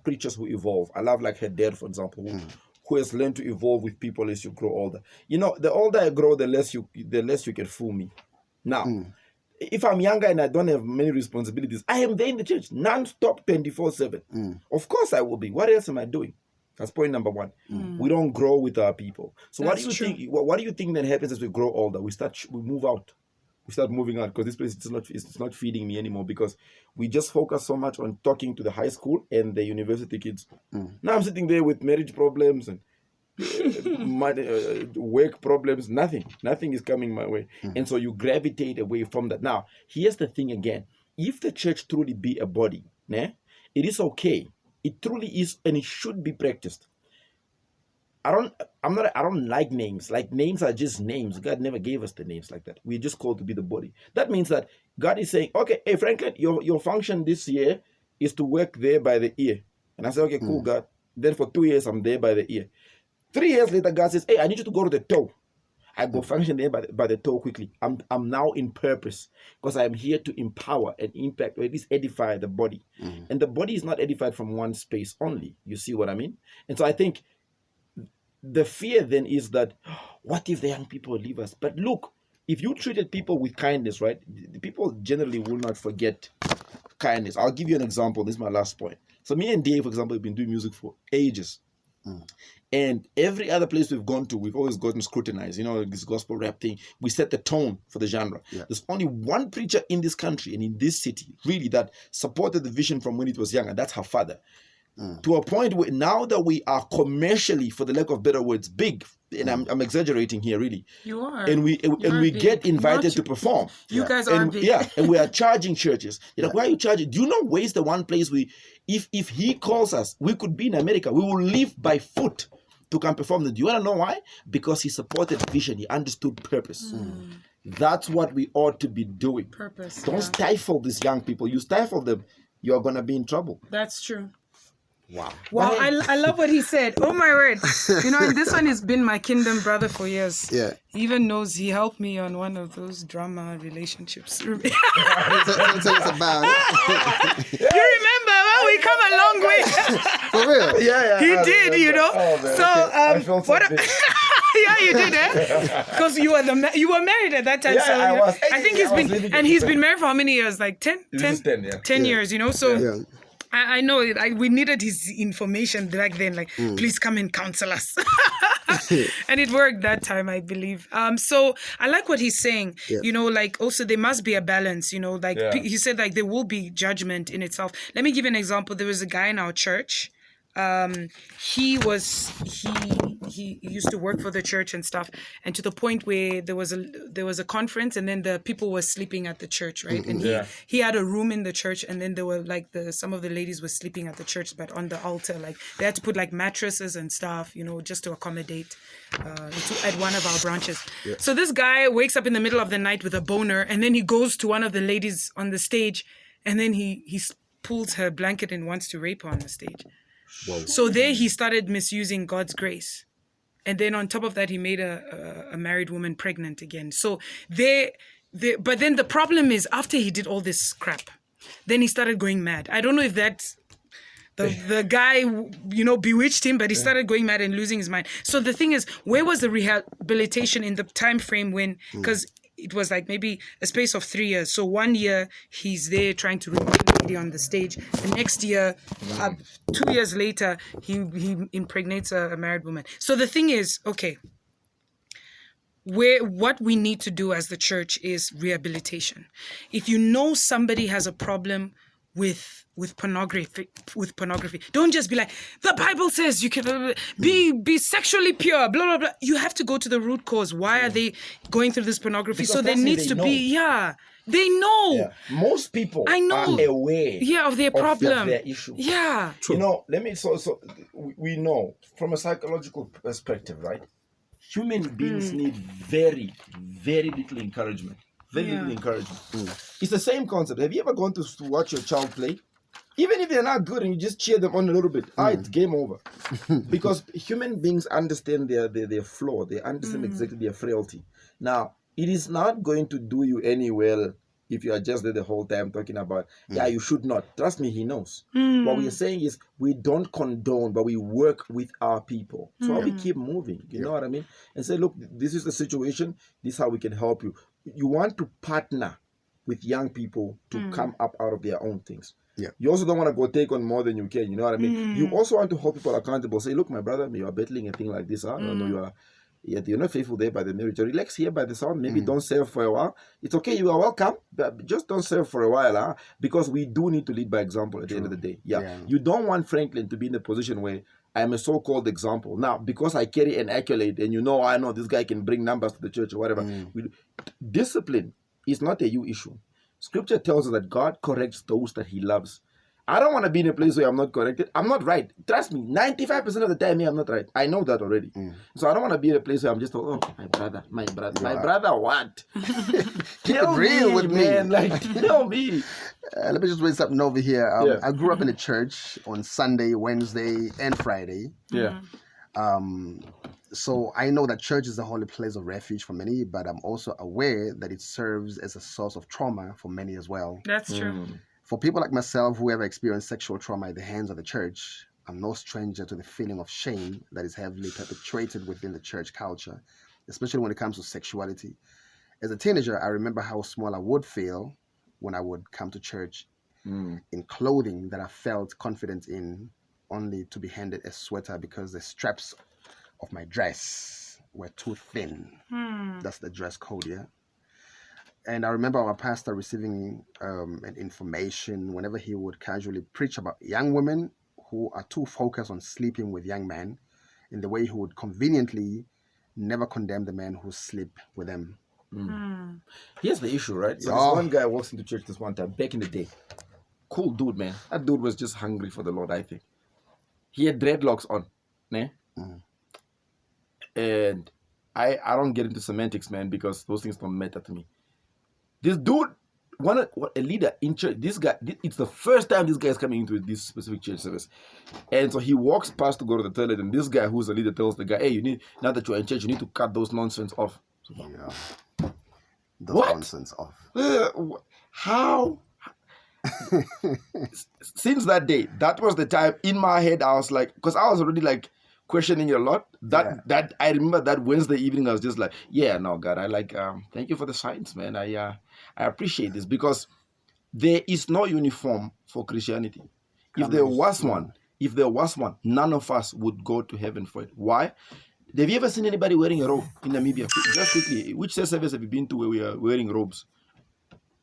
preachers who evolve. I love like her dad, for example, who has learned to evolve with people as you grow older. The older I grow, the less you can fool me. Now, if I'm younger and I don't have many responsibilities, I am there in the church, non-stop, 24/7. Of course I will be. What else am I doing? That's point number one. We don't grow with our people. So what do you think that happens as we grow older? We move out. we start moving out because this place it's not feeding me anymore, because we just focus so much on talking to the high school and the university kids. Now I'm sitting there with marriage problems and work problems. Nothing is coming my way. And so you gravitate away from that. Now here's the thing again: if the church truly be a body, it is okay, it truly is, and it should be practiced. I don't like names. Like, names are just names. God never gave us the names like that. We're just called to be the body. That means that God is saying, okay, hey Franklin, your function this year is to work there by the ear. And I say, okay, cool, God. Then for 2 years I'm there by the ear. 3 years later, God says, hey, I need you to go to the toe. I go function there by the toe quickly. I'm now in purpose, because I'm here to empower and impact, or at least edify the body. And the body is not edified from one space only. You see what I mean? And so I think the fear then is that, what if the young people leave us? But look, if you treated people with kindness, right, the people generally will not forget kindness. I'll give you an example. This is my last point. So me and Dave, for example, have been doing music for ages. And every other place we've gone to, we've always gotten scrutinized. You know, this gospel rap thing. We set the tone for the genre. Yeah. There's only one preacher in this country and in this city, really, that supported the vision from when it was young, and that's her father. To a point where now that we are commercially, for the lack of better words, big, and I'm exaggerating here, really. You are. And we get invited to perform. You guys are big. Yeah, and we are charging churches. You're like, why are you charging? Do you know where's the one place if he calls us, we could be in America. We will leave by foot to come perform. Do you want to know why? Because he supported vision. He understood purpose. That's what we ought to be doing. Purpose. Don't stifle these young people. You stifle them, you're going to be in trouble. That's true. Wow. Wow, I love what he said. Oh my word. You know, and this one has been my kingdom brother for years. Yeah. He even knows he helped me on one of those drama relationships. Tell us about it. You remember? Well, we come a long way. For real? Yeah. He did, you know. Oh, man. So, I felt so yeah, you did, eh? Because you were married at that time. Yeah, so I was. I think he's been married for how many years? Like 10? 10 years, you know. So. Yeah. I know we needed his information back then, like, please come and counsel us. And it worked that time, I believe. So I like what he's saying, you know, like, also there must be a balance, you know, like he said, like, there will be judgment in itself. Let me give you an example. There was a guy in our church. He used to work for the church and stuff, and to the point where there was a conference, and then the people were sleeping at the church, right? And he had a room in the church, and then there were like some of the ladies were sleeping at the church, but on the altar, like they had to put like mattresses and stuff, you know, just to accommodate at one of our branches. So this guy wakes up in the middle of the night with a boner, and then he goes to one of the ladies on the stage, and then he pulls her blanket and wants to rape her on the stage. Whoa. So there he started misusing God's grace. And then on top of that, he made a married woman pregnant again. So but then the problem is, after he did all this crap, then he started going mad. I don't know if that's the guy, you know, bewitched him, but he started going mad and losing his mind. So the thing is, where was the rehabilitation in the time frame when, because it was like maybe a space of 3 years. So 1 year he's there trying to rape a lady on the stage. The next year, 2 years later, he impregnates a married woman. So the thing is, okay, what we need to do as the church is rehabilitation. If you know somebody has a problem with pornography, don't just be like, the Bible says you can be sexually pure, blah blah blah. You have to go to the root cause. Why are they going through this pornography? Because so there needs to be they know. Most people are aware of their problem, of their issue. True. You know, so we know from a psychological perspective, right? Human beings need very, very little encouragement. Very little encouragement. It's the same concept. Have you ever gone to watch your child play? Even if they're not good and you just cheer them on a little bit, it's game over. Because human beings understand their flaw. They understand exactly their frailty. Now, it is not going to do you any well if you are just there the whole time talking about, you should not. Trust me, he knows. What we are saying is we don't condone, but we work with our people. So we keep moving. You know what I mean? And say, look, this is the situation. This is how we can help you. You want to partner with young people to come up out of their own things. You also don't want to go take on more than you can. You know what I mean? You also want to hold people accountable. Say, look, my brother, you are battling a thing like this. No, You're not faithful there by the marriage. You relax here by the sound. Maybe don't serve for a while. It's okay. You are welcome, but just don't serve for a while, because we do need to lead by example at the end of the day. Yeah. You don't want Franklin to be in a position where I'm a so-called example. Now, because I carry an accolade and I know this guy can bring numbers to the church or whatever. Discipline is not a you issue. Scripture tells us that God corrects those that he loves. I don't want to be in a place where I'm not corrected. I'm not right. Trust me, 95% of the time, I'm not right. I know that already. So I don't want to be in a place where I'm just, my brother. My brother what? Tell real me, with man. me. Like, tell me. Let me just raise something over here. I grew up in a church on Sunday, Wednesday, and Friday. Yeah. So I know that church is a holy place of refuge for many, but I'm also aware that it serves as a source of trauma for many as well. That's true. For people like myself who have experienced sexual trauma at the hands of the church, I'm no stranger to the feeling of shame that is heavily perpetuated within the church culture, especially when it comes to sexuality. As a teenager, I remember how small I would feel when I would come to church in clothing that I felt confident in, only to be handed a sweater because the straps of my dress were too thin. That's the dress code, yeah? And I remember our pastor receiving an information whenever he would casually preach about young women who are too focused on sleeping with young men, in the way he would conveniently never condemn the men who sleep with them. Here's the issue, right? So this one guy walks into church this one time, back in the day. Cool dude, man. That dude was just hungry for the Lord, I think. He had dreadlocks on, ne? And I don't get into semantics, man, because those things don't matter to me. This dude, a leader in church, this guy, it's the first time this guy is coming into this specific church service. And so he walks past to go to the toilet, and this guy who's a leader tells the guy, hey, now that you're in church, you need to cut those nonsense off. Nonsense off. How? Since that day, that was the time in my head, I was like, because I was already like, questioning a lot. That I remember that Wednesday evening, I was just like, no, God, I like, thank you for the signs, man. I appreciate this, because there is no uniform for Christianity. If there was one, none of us would go to heaven for it. Why? Have you ever seen anybody wearing a robe in Namibia? Just quickly, which service have you been to where we are wearing robes?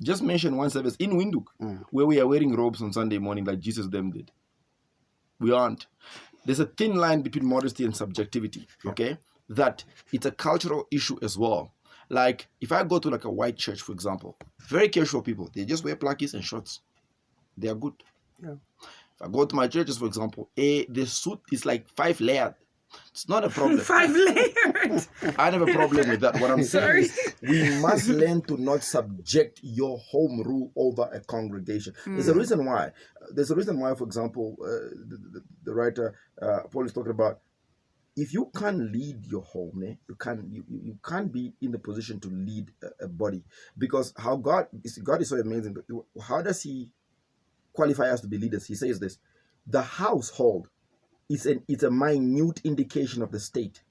Just mention one service in Windhoek where we are wearing robes on Sunday morning like Jesus them did. We aren't. There's a thin line between modesty and subjectivity, okay? That it's a cultural issue as well. Like, if I go to like a white church, for example, very casual people, they just wear plackies and shorts. They are good. Yeah. If I go to my churches, for example, the suit is like 5 layered. It's not a problem. 5 layers. I have a problem with that. What I'm saying is we must learn to not subject your home rule over a congregation. There's a reason why. For example, the writer Paul is talking about, if you can't lead your home, you can't be in the position to lead a body, because how God is so amazing. How does he qualify us to be leaders? He says this: the household. It's a minute indication of the state.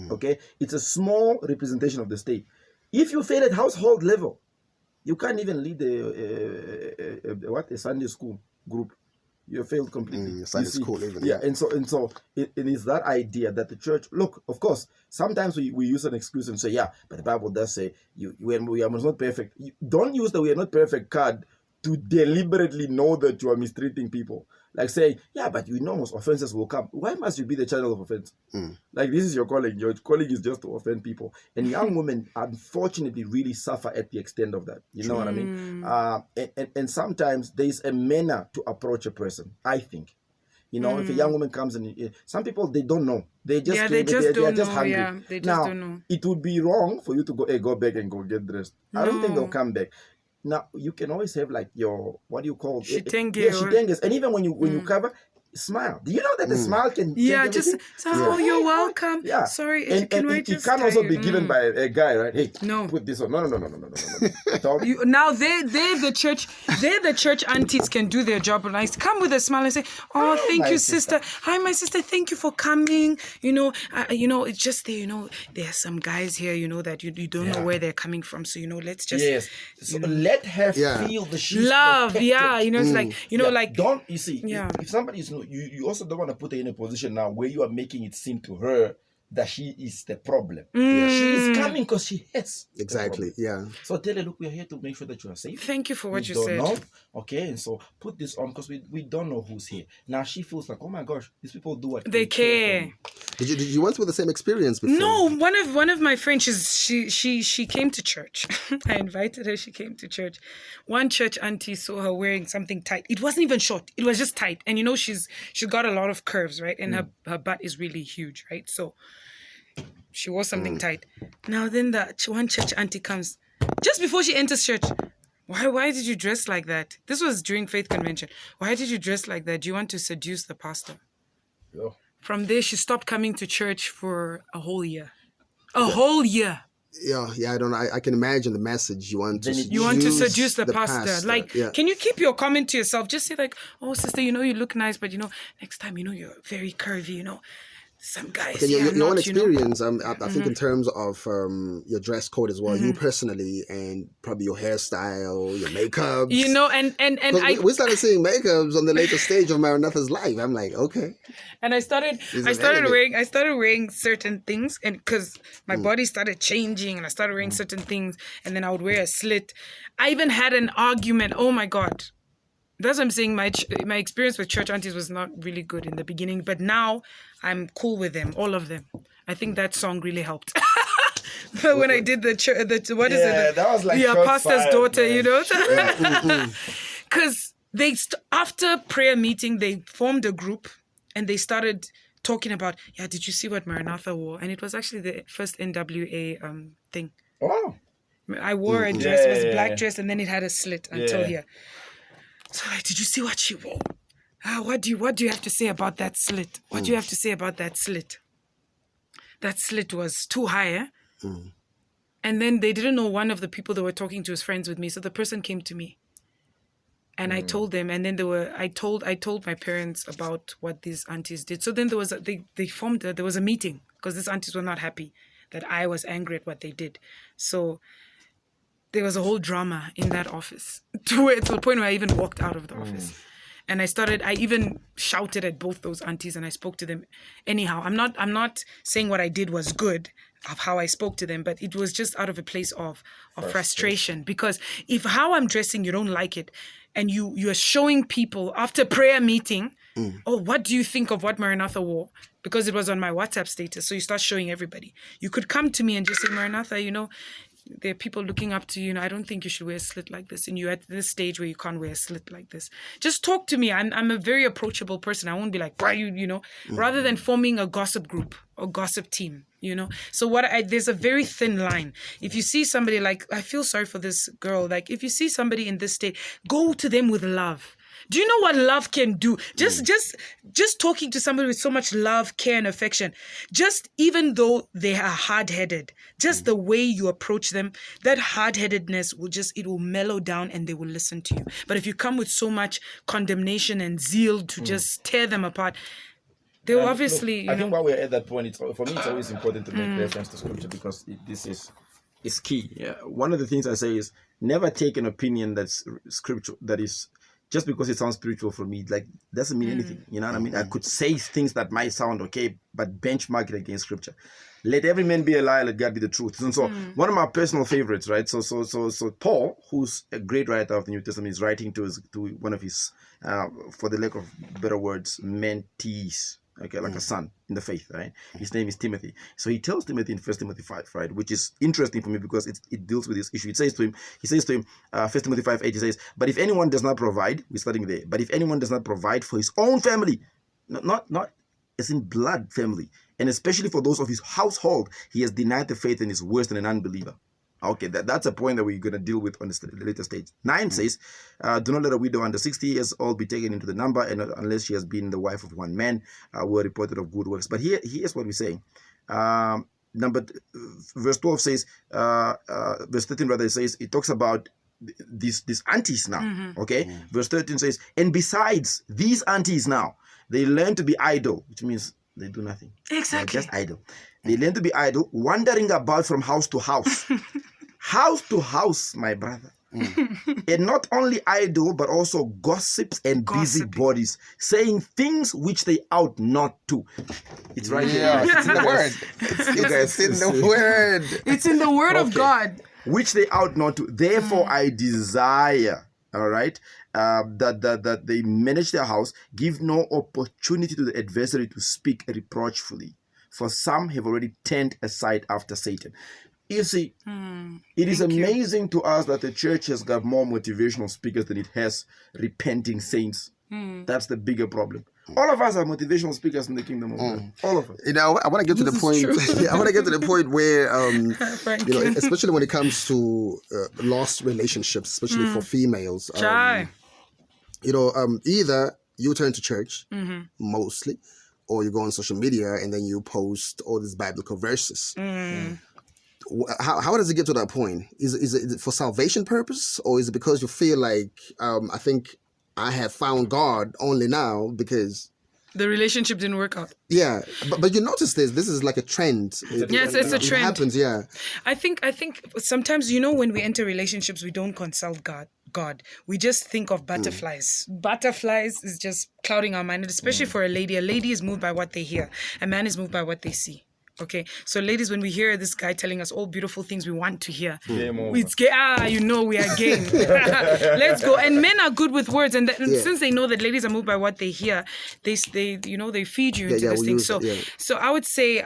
Okay, it's a small representation of the state. If you fail at household level, you can't even lead a Sunday school group. You failed completely. Sunday school, even. Yeah, and so it is that idea that the church. Look, of course, sometimes we use an excuse and say, but the Bible does say when we are not perfect. Don't use the "we are not perfect" card to deliberately know that you are mistreating people. Like saying, but you know most offenses will come. Why must you be the channel of offense? Like, this is your calling. Your calling is just to offend people. And young women, unfortunately, really suffer at the extent of that. You know what I mean? And sometimes there's a manner to approach a person, I think. If a young woman comes in, some people, they don't know. They just they are just hungry. Yeah, they just don't know. It would be wrong for you to go back and go get dressed. I don't think they'll come back. Now, you can always have like your, what do you call it? Shitenges. And even when you cover, smile. Do you know that the smile can just you're welcome. Yeah. Sorry, and it can also be given by a guy, right? Hey, no, put this on. No. Now the church aunties can do their job nice. Come with a smile and say, "Oh, thank you, sister. Hi, my sister. Thank you for coming. It's just there are some guys here, that you don't know where they're coming from. So let's just So let her feel the she's love. Protected. Yeah, it's like don't you see? If somebody is you also don't want to put her in a position now where you are making it seem to her that she is the problem. Mm. She is coming because she has the Exactly. problem. Yeah. So tell her, look, we are here to make sure that you are safe. Thank you for what We you don't said. know. Okay, and so put this on because we don't know who's here. Now she feels like, oh my gosh, these people do what They care. for me. Did you once with the same experience before? No, one of my friends, she came to church. I invited her. She came to church. One church auntie saw her wearing something tight. It wasn't even short. It was just tight. And you know she's got a lot of curves, right? And her butt is really huge, right? So she wore something tight. Now then the one church auntie comes just before she enters church. Why did you dress like that? This was during Faith Convention. Why did you dress like that? Do you want to seduce the pastor? Oh. From there, she stopped coming to church for a whole year. A whole year. Yeah, I don't know. I can imagine the message you want to. You want to seduce the pastor. Like, yeah. can you keep your comment to yourself? Just say like, oh, sister, you know you look nice, but you know, next time, you know, you're very curvy, you know. Some guys. Okay, yeah, your own not, you know. experience, I think in terms of your dress code as well, you personally, and probably your hairstyle, your makeup. You know, and we started seeing makeups on the later stage of Maranatha's life. I'm like, okay. And I started wearing certain things, and because my body started changing, and I started wearing certain things, and then I would wear a slit. I even had an argument. Oh my God. That's what I'm saying. My experience with church aunties was not really good in the beginning, but now I'm cool with them, all of them. I think that song really helped. But when I did the what is it? That was like your pastor's fired, daughter, man. you know? Because after prayer meeting, they formed a group and they started talking about, yeah, did you see what Maranatha wore? And it was actually the first NWA thing. Wow. I wore a dress, it was a black dress, and then it had a slit until here. So like, did you see what she wore? What do you have to say about that slit? What do you have to say about that slit? That slit was too high, eh? And then they didn't know one of the people they were talking to was friends with me. So the person came to me. And I told them, and then I told my parents about what these aunties did. So then there was there was a meeting because these aunties were not happy that I was angry at what they did. So there was a whole drama in that office to the point where I even walked out of the office. And I even shouted at both those aunties and I spoke to them anyhow. I'm not saying what I did was good of how I spoke to them, but it was just out of a place of frustration. Because if how I'm dressing, you don't like it, and you are showing people after prayer meeting, oh, what do you think of what Maranatha wore? Because it was on my WhatsApp status. So you start showing everybody. You could come to me and just say, Maranatha, you know, there are people looking up to you. I don't think you should wear a slit like this. And you're at this stage where you can't wear a slit like this. Just talk to me. I'm a very approachable person. I won't be like, why you know, rather than forming a gossip group or gossip team, you know. So there's a very thin line. If you see somebody like, I feel sorry for this girl. Like if you see somebody in this state, go to them with love. Do you know what love can do? Just talking to somebody with so much love, care, and affection, just even though they are hard-headed, just the way you approach them, that hard-headedness it will mellow down and they will listen to you. But if you come with so much condemnation and zeal to just tear them apart, they will obviously... I think while we're at that point, for me, it's always important to make reference to scripture because this is key. Yeah. One of the things I say is never take an opinion that's scripture, that is... Just because it sounds spiritual for me, like doesn't mean anything. You know what I mean? I could say things that might sound okay, but benchmark it against scripture. Let every man be a liar, let God be the truth. And so one of my personal favorites, right? So Paul, who's a great writer of the New Testament, is writing to one of his, for the lack of better words, mentees. Okay, like a son in the faith, right? His name is Timothy. So he tells Timothy in 1 Timothy 5, right? Which is interesting for me because it deals with this issue. He says to him, 1 Timothy 5:8, he says, but if anyone does not provide, we're starting there, but if anyone does not provide for his own family, not as in blood family, and especially for those of his household, he has denied the faith and is worse than an unbeliever. Okay, that's a point that we're going to deal with on the later stage. 9 says, do not let a widow under 60 years old be taken into the number, and unless she has been the wife of one man, who are reported of good works. But here's what we're saying. Verse 12 says, verse 13 rather says, it talks about these aunties now. Okay, verse 13 says, and besides these aunties now, they learn to be idle, which means they do nothing. Exactly. They're just idle. They learn to be idle, wandering about from house to house. House to house, my brother. And not only idle, but also gossips and busybodies, saying things which they ought not to. It's right Yeah, here. it's in the word. It's in the word. It's in the word of Okay. God. Which they ought not to. Therefore, I desire, all right, that they manage their house, give no opportunity to the adversary to speak reproachfully. For some have already turned aside after Satan. You see, it is Thank you. amazing to us that the church has got more motivational speakers than it has repenting saints. That's the bigger problem. All of us are motivational speakers in the kingdom of God. All of us. You know, I want to get to the This is point. true. I want to get to the point where, Frank. you know, especially when it comes to lost relationships, especially for females. Chai. You know, either you turn to church mostly, or you go on social media and then you post all these biblical verses. How does it get to that point? Is it for salvation purpose, or is it because you feel like I think I have found God only now because The relationship didn't work out. yeah, but you notice this is like a trend. Yes, it's a It trend. happens, yeah. I think sometimes, you know, when we enter relationships, we don't consult God. We just think of butterflies. Butterflies is just clouding our mind, and especially for a lady. A lady is moved by what they hear. A man is moved by what they see. Okay, so ladies, when we hear this guy telling us all beautiful things we want to hear, it's gay. You know, we are game. Let's go. And men are good with words, and since they know that ladies are moved by what they hear, they you know, they feed you into this we thing. use it, yeah. So I would say,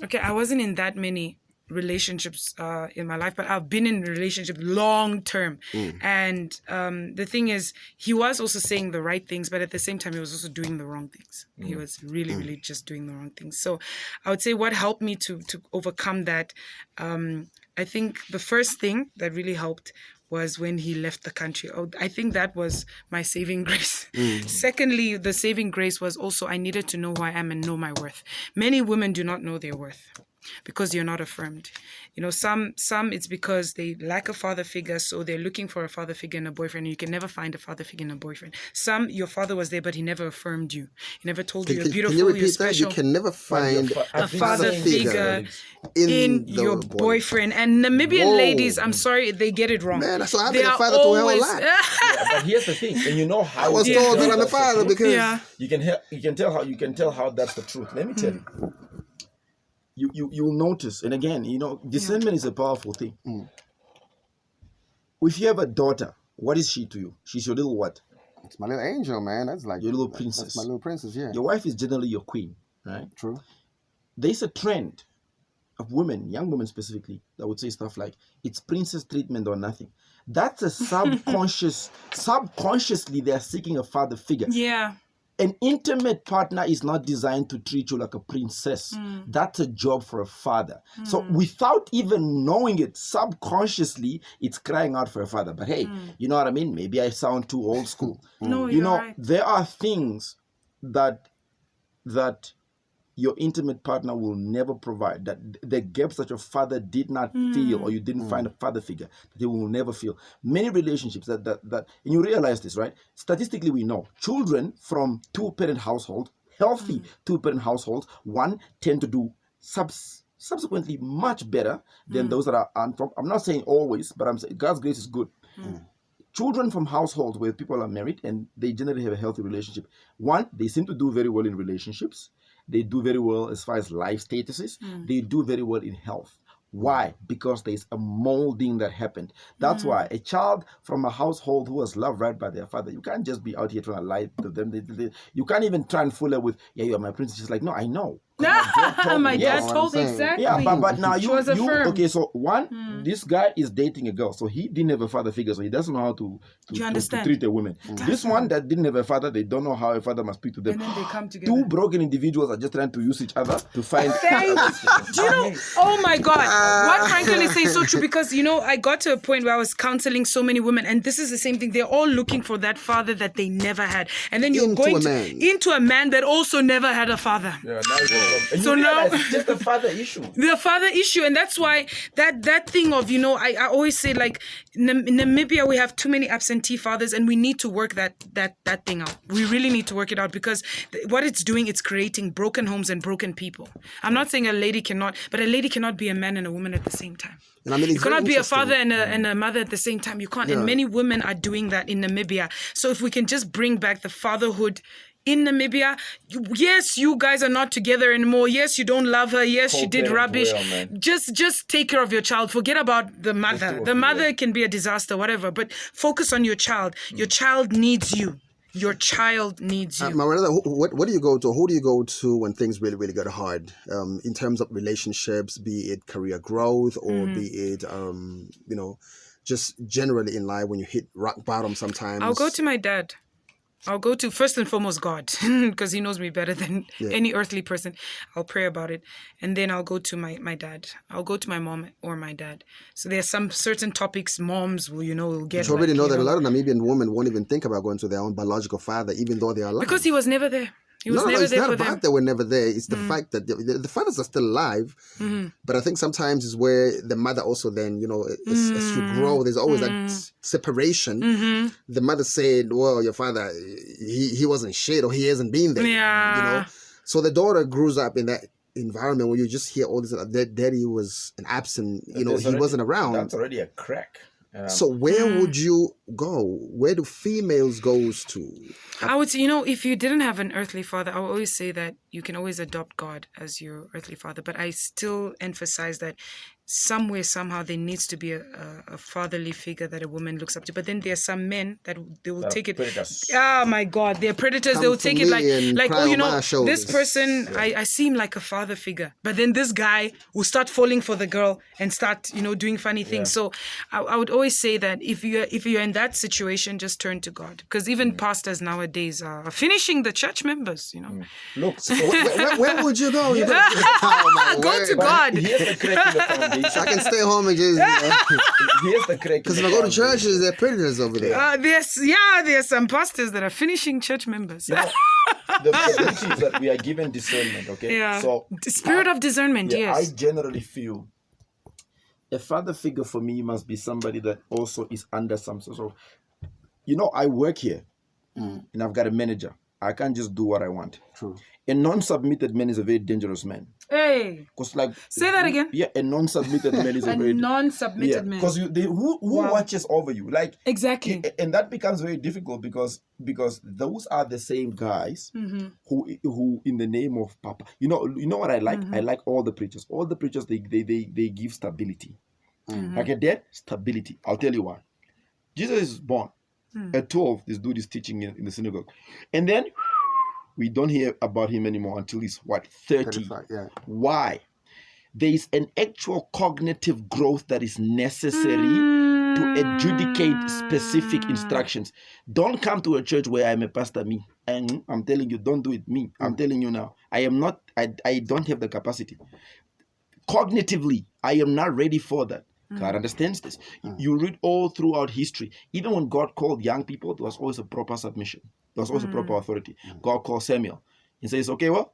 okay, I wasn't in that many relationships in my life, but I've been in a relationship long term. And the thing is, he was also saying the right things, but at the same time, he was also doing the wrong things. He was really just doing the wrong things. So I would say what helped me to overcome that, I think the first thing that really helped was when he left the country. I think that was my saving grace. Secondly, the saving grace was also I needed to know who I am and know my worth. Many women do not know their worth because you're not affirmed. You know, some it's because they lack a father figure, so they're looking for a father figure in a boyfriend, and you can never find a father figure in a boyfriend. Some, your father was there, but he never affirmed you. He never told you you're beautiful, Can you repeat you're that? special. You can never find A father figure in your the boyfriend. And Namibian Whoa. ladies, I'm sorry, they get it wrong. Man, so I've They been a are father to a whole always- lot. But here's the thing, and you know how I was told that I'm a father because Yeah. you can tell how that's the truth. Let me tell you. You'll notice, and again, you know, discernment is a powerful thing. If you have a daughter, what is she to you? She's your little what? it's my little angel, man. That's like Your little that's princess. my little princess, yeah. Your wife is generally your queen, right? True. There's a trend of women, young women specifically, that would say stuff like, it's princess treatment or nothing. That's a subconsciously they're seeking a father figure. Yeah. An intimate partner is not designed to treat you like a princess. That's a job for a father. So without even knowing it, subconsciously, it's crying out for a father. But hey, you know what I mean? Maybe I sound too old school. No, You you're know, right. there are things that your intimate partner will never provide, that the gaps that your father did not feel, or you didn't find a father figure, that he will never feel. Many relationships that and you realize this, right? Statistically, we know children from two-parent household, healthy two-parent households, tend to do subsequently much better than those that are from. I'm not saying always, but I'm saying God's grace is good. Children from households where people are married and they generally have a healthy relationship, they seem to do very well in relationships. They do very well as far as life statuses. They do very well in health. Why? Because there's a molding that happened. That's why a child from a household who was loved right by their father, you can't just be out here trying to lie to them. You can't even try and fool her with, yeah, you're my princess. She's like, no, I know. My Yes. dad told exactly. Yeah, but now She was affirmed. okay, so this guy is dating a girl, so he didn't have a father figure, so he doesn't know how to you understand? treat a woman. This one that didn't have a father, they don't know how a father must speak to them. And then they come together. Two broken individuals are just trying to use each other to find. Do you know? Oh my God! What Franklin is saying is so true, because you know I got to a point where I was counseling so many women, and this is the same thing. They're all looking for that father that they never had, and then you're Into going a man. into a man that also never had a father. Yeah, and So you now- realize it's just a father issue. The father issue, and that's why that thing of, you know, I always say, like, in Namibia we have too many absentee fathers, and we need to work that thing out. We really need to work it out, because what it's doing, it's creating broken homes and broken people. I'm not saying a lady cannot be a man and a woman at the same time. And I mean, it's You cannot very be a father interesting. and a mother at the same time. You can't. Yeah. And many women are doing that in Namibia. So if we can just bring back the fatherhood in Namibia, yes, you guys are not together anymore. Yes, you don't love her. Yes, she did Co-parent rubbish. well, man. Just take care of your child. Forget about the mother. two of The you, mother yeah. can be a disaster, whatever. But focus on your child. Your child needs you. Your child needs you. Maranatha, what do you go to? Who do you go to when things really, really get hard? In terms of relationships, be it career growth or be it, just generally in life when you hit rock bottom sometimes. I'll go to my dad. I'll go to first and foremost God, because he knows me better than any earthly person. I'll pray about it. And then I'll go to my dad. I'll go to my mom or my dad. So there's some certain topics moms will get. You already know that a lot of Namibian women won't even think about going to their own biological father, even though they are alive. Because he was never there. He was No, never it's there not for about them. that we're never there. It's the fact that the fathers are still alive. But I think sometimes is where the mother also then, as you grow, there's always that separation. The mother said, well, your father, he wasn't shit or he hasn't been there. Yeah. So the daughter grows up in that environment where you just hear all this, that daddy was an absent, he wasn't around. That's already a crack. So where would you go? Where do females goes to? I would say, if you didn't have an earthly father, I would always say that you can always adopt God as your earthly father. But I still emphasize that somewhere, somehow, there needs to be a fatherly figure that a woman looks up to. But then there are some men that they will take it. Predators. Oh my God, they're predators. They will take it like cry on my shoulders. this person, I seem like a father figure. But then this guy will start falling for the girl and start, doing funny things. So I would always say that if you're in that situation, just turn to God. Because even pastors nowadays are finishing the church members, Look, So where would you go? Oh, my Go word. to God. here's the crack in the foundation. So I can stay home and just, Here's the crack. because if I go to churches, there are predators over there. There's some pastors that are finishing church members. The beauty is that we are given discernment, okay? Yeah. So The spirit of discernment, I yes. generally feel a father figure for me must be somebody that also is under some sort of, I work here and I've got a manager. I can't just do what I want. True. A non-submitted man is a very dangerous man. Hey, Cause like say that again. Yeah, a non-submitted man is a very non-submitted man. Because who watches over you? Like Exactly. and that becomes very difficult because those are the same guys who in the name of Papa. You know what I like? I like all the preachers. All the preachers they give stability. Like a dad, stability. I'll tell you why. Jesus is born. At 12, this dude is teaching in the synagogue. And then we don't hear about him anymore until he's 30. 35, yeah. Why? There is an actual cognitive growth that is necessary to adjudicate specific instructions. Don't come to a church where I'm a pastor, me. And I'm telling you, don't do it, me. I'm telling you now. I don't have the capacity. Cognitively, I am not ready for that. God understands this. You read all throughout history. Even when God called young people, there was always a proper submission. There was always a proper authority. God called Samuel. He says, okay, well,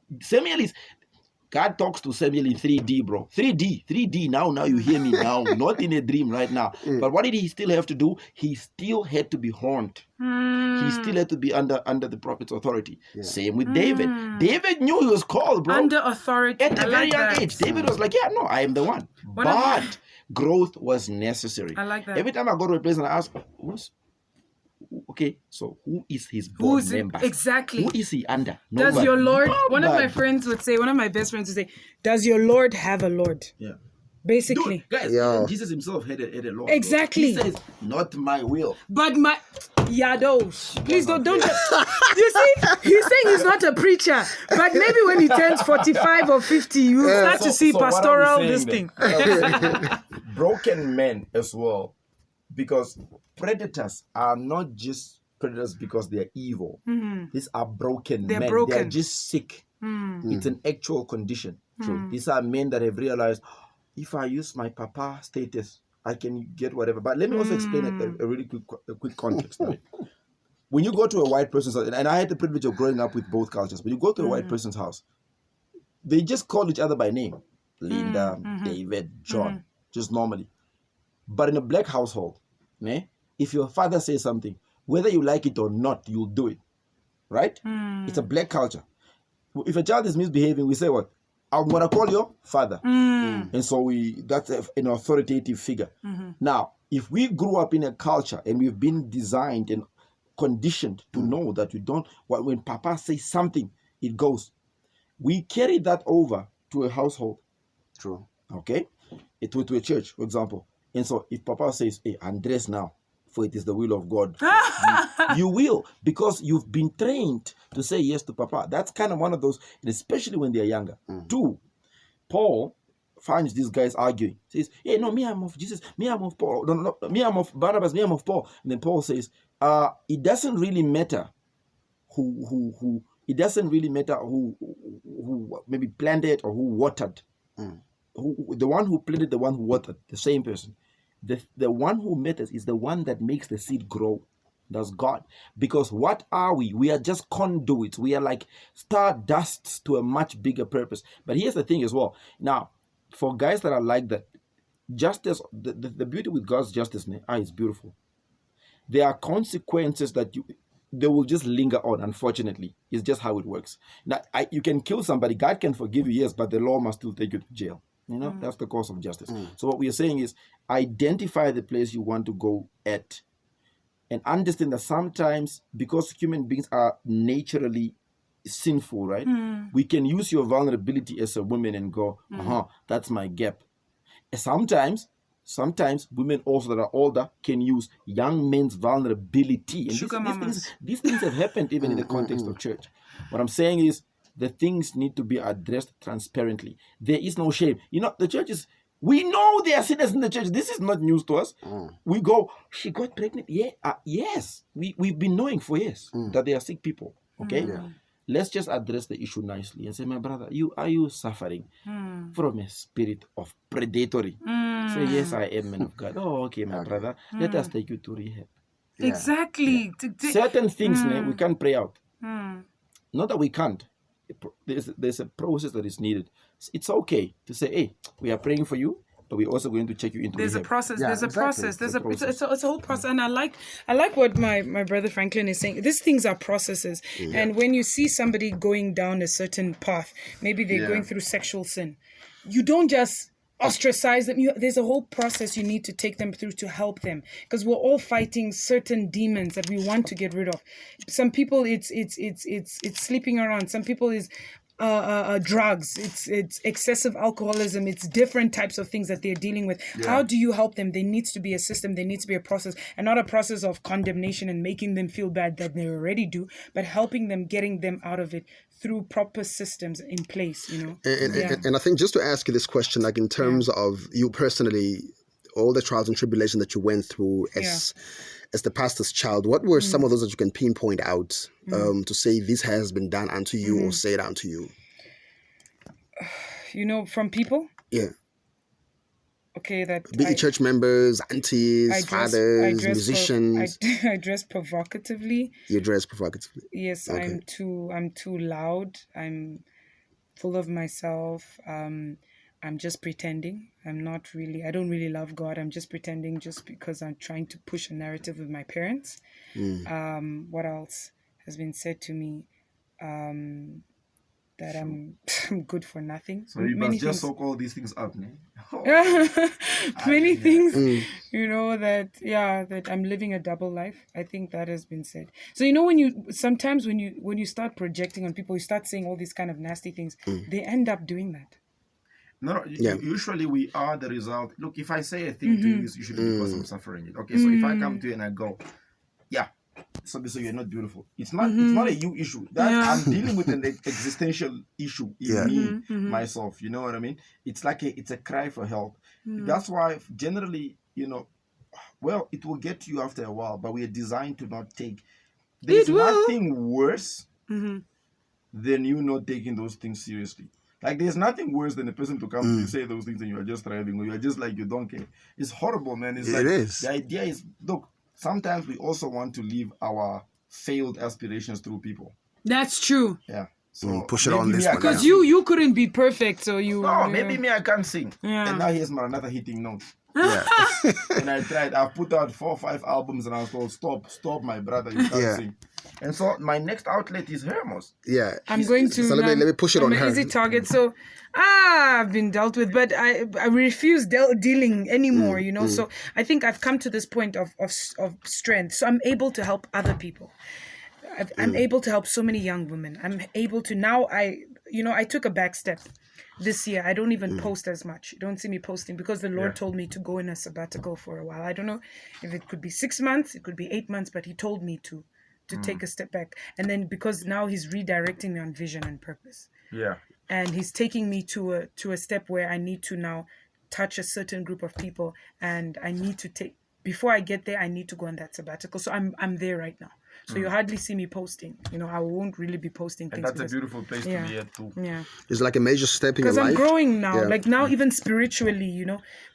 God talks to Samuel in 3D, bro. 3D. Now you hear me now. Not in a dream right now. But what did he still have to do? He still had to be horned. He still had to be under the prophet's authority. Same with David. David knew he was called, bro. Under authority. At a very young age. David was like, yeah, no, I am the one. But growth was necessary. I like that. Every time I go to a place and I ask, so who is his board member? Exactly. Who is he under? Does Nobody. your Lord, one of my Nobody. friends would say, one of my best friends would say, does your Lord have a Lord? Yeah. Basically. Dude, guys, Yeah. Jesus himself had a Lord. Exactly. He says, not my will. But Yados, please don't. You see, he's saying he's not a preacher, but maybe when he turns 45 or 50, you start to see So what are we pastoral saying this then? thing. Broken men as well, because predators are not just predators because they are evil. These are broken They're men. broken. They are just sick. It's an actual condition. These are men that have realized, if I use my papa status, I can get whatever. But let me also explain a really quick context. Right? When you go to a white person's house, and I had the privilege of growing up with both cultures, when you go to a white person's house, they just call each other by name. Linda, David, John, just normally. But in a black household, if your father says something, whether you like it or not, you'll do it. Right? It's a black culture. If a child is misbehaving, we say what? I'm gonna call your father. And so that's an authoritative figure. Now, if we grew up in a culture and we've been designed and conditioned to know that you don't, when Papa says something, it goes. We carry that over to a household. True. Okay? To a church, for example. And so if Papa says, hey, undress now, for it is the will of God. You will, because you've been trained to say yes to Papa. That's kind of one of those, and especially when they're younger. 2, Paul finds these guys arguing. Says, hey, no, me, I'm of Jesus. Me, I'm of Paul. No, me, I'm of Barnabas. Me, I'm of Paul. And then Paul says, it doesn't really matter who it doesn't really matter who maybe planted or who watered. The one who planted, the one who watered, the same person. The one who matters is the one that makes the seed grow. That's God. Because what are we? We are just conduits. We are like stardusts to a much bigger purpose. But here's the thing as well. Now, for guys that are like that, justice, the beauty with God's justice is beautiful. There are consequences that they will just linger on, unfortunately. It's just how it works. Now, you can kill somebody. God can forgive you, yes, but the law must still take you to jail. You know, that's the course of justice. So what we are saying is identify the place you want to go at and understand that sometimes, because human beings are naturally sinful, right? We can use your vulnerability as a woman and go, that's my gap. Sometimes women also that are older can use young men's vulnerability. And these things have happened even in the context of church. What I'm saying is the things need to be addressed transparently. There is no shame. You know, the church is, we know there are sinners in the church. This is not news to us. We go, she got pregnant. Yeah, yes. We've been knowing for years that there are sick people. Okay? Let's just address the issue nicely and say, my brother, are you suffering from a spirit of predatory? Say, yes, I am, man of God. Oh, okay, my brother. Let us take you to rehab. Exactly. Certain things we can't pray out. Not that we can't. There's a process that is needed. It's okay to say, hey, we are praying for you, but we're also going to check you into There's rehab. a process. There's a process. It's a whole process. And I like what my brother Franklin is saying. These things are processes. And when you see somebody going down a certain path, maybe they're going through sexual sin, you don't just ostracize them. There's a whole process you need to take them through to help them, because we're all fighting certain demons that we want to get rid of. Some people it's sleeping around. Some people is drugs, it's excessive alcoholism, it's different types of things that they're dealing with. How do you help them? There needs to be a system, there needs to be a process, and not a process of condemnation and making them feel bad that they already do, but helping them, getting them out of it through proper systems in place, you know. And I think just to ask you this question, like in terms of you personally, all the trials and tribulations that you went through as the pastor's child, what were some of those that you can pinpoint out to say this has been done unto you or said unto you? You know, from people? Yeah. Okay, that be it church members, aunties, fathers, musicians. I dress provocatively. You dress provocatively. Yes, okay. I'm too loud. I'm full of myself. I'm just pretending. I don't really love God. I'm just pretending just because I'm trying to push a narrative with my parents. What else has been said to me? That I'm good for nothing. So you must just soak all these things up, ne? Many things, you know, that I'm living a double life. I think that has been said. So, you know, when you start projecting on people, you start saying all these kind of nasty things, they end up doing that. No, usually we are the result. Look, if I say a thing to you, it's usually because I'm suffering it. Okay, so if I come to you and I go, so you're not beautiful. It's not a you issue. I'm dealing with an existential issue in me, myself. You know what I mean? It's like it's a cry for help. That's why generally, you know, well, it will get to you after a while, but we are designed to not take. There's nothing worse than you not taking those things seriously. Like, there's nothing worse than a person to come to you, say those things, and you are just thriving, or you are just like, you don't care. It's horrible, man. It is. The idea is, look, sometimes we also want to live our failed aspirations through people. That's true. Yeah. So push it on this one. Because you couldn't be perfect, so you... No, maybe me, I can't sing. Yeah. And now here's Maranatha hitting notes. Yeah. And I put out 4 or 5 albums, and I was told, stop, my brother, you can't sing. And so my next outlet is Hermos. Yeah. I'm going to So let me push it on I'm an her. easy target. So I've been dealt with, but I refuse dealing anymore. So I think I've come to this point of strength. So I'm able to help other people. I'm able to help so many young women. I'm able to now. I took a back step this year. I don't even post as much. You don't see me posting because the Lord told me to go in a sabbatical for a while. I don't know if it could be 6 months, it could be 8 months, but He told me to take a step back. And then because now He's redirecting me on vision and purpose. Yeah. And He's taking me to a step where I need to now touch a certain group of people, and I need to take, before I get there, I need to go on that sabbatical. So I'm there right now. So you hardly see me posting. I won't really be posting things. And that's a beautiful place to be at too. Yeah. It's like a major step in your Because life. I'm growing now. Yeah. Like now, even spiritually,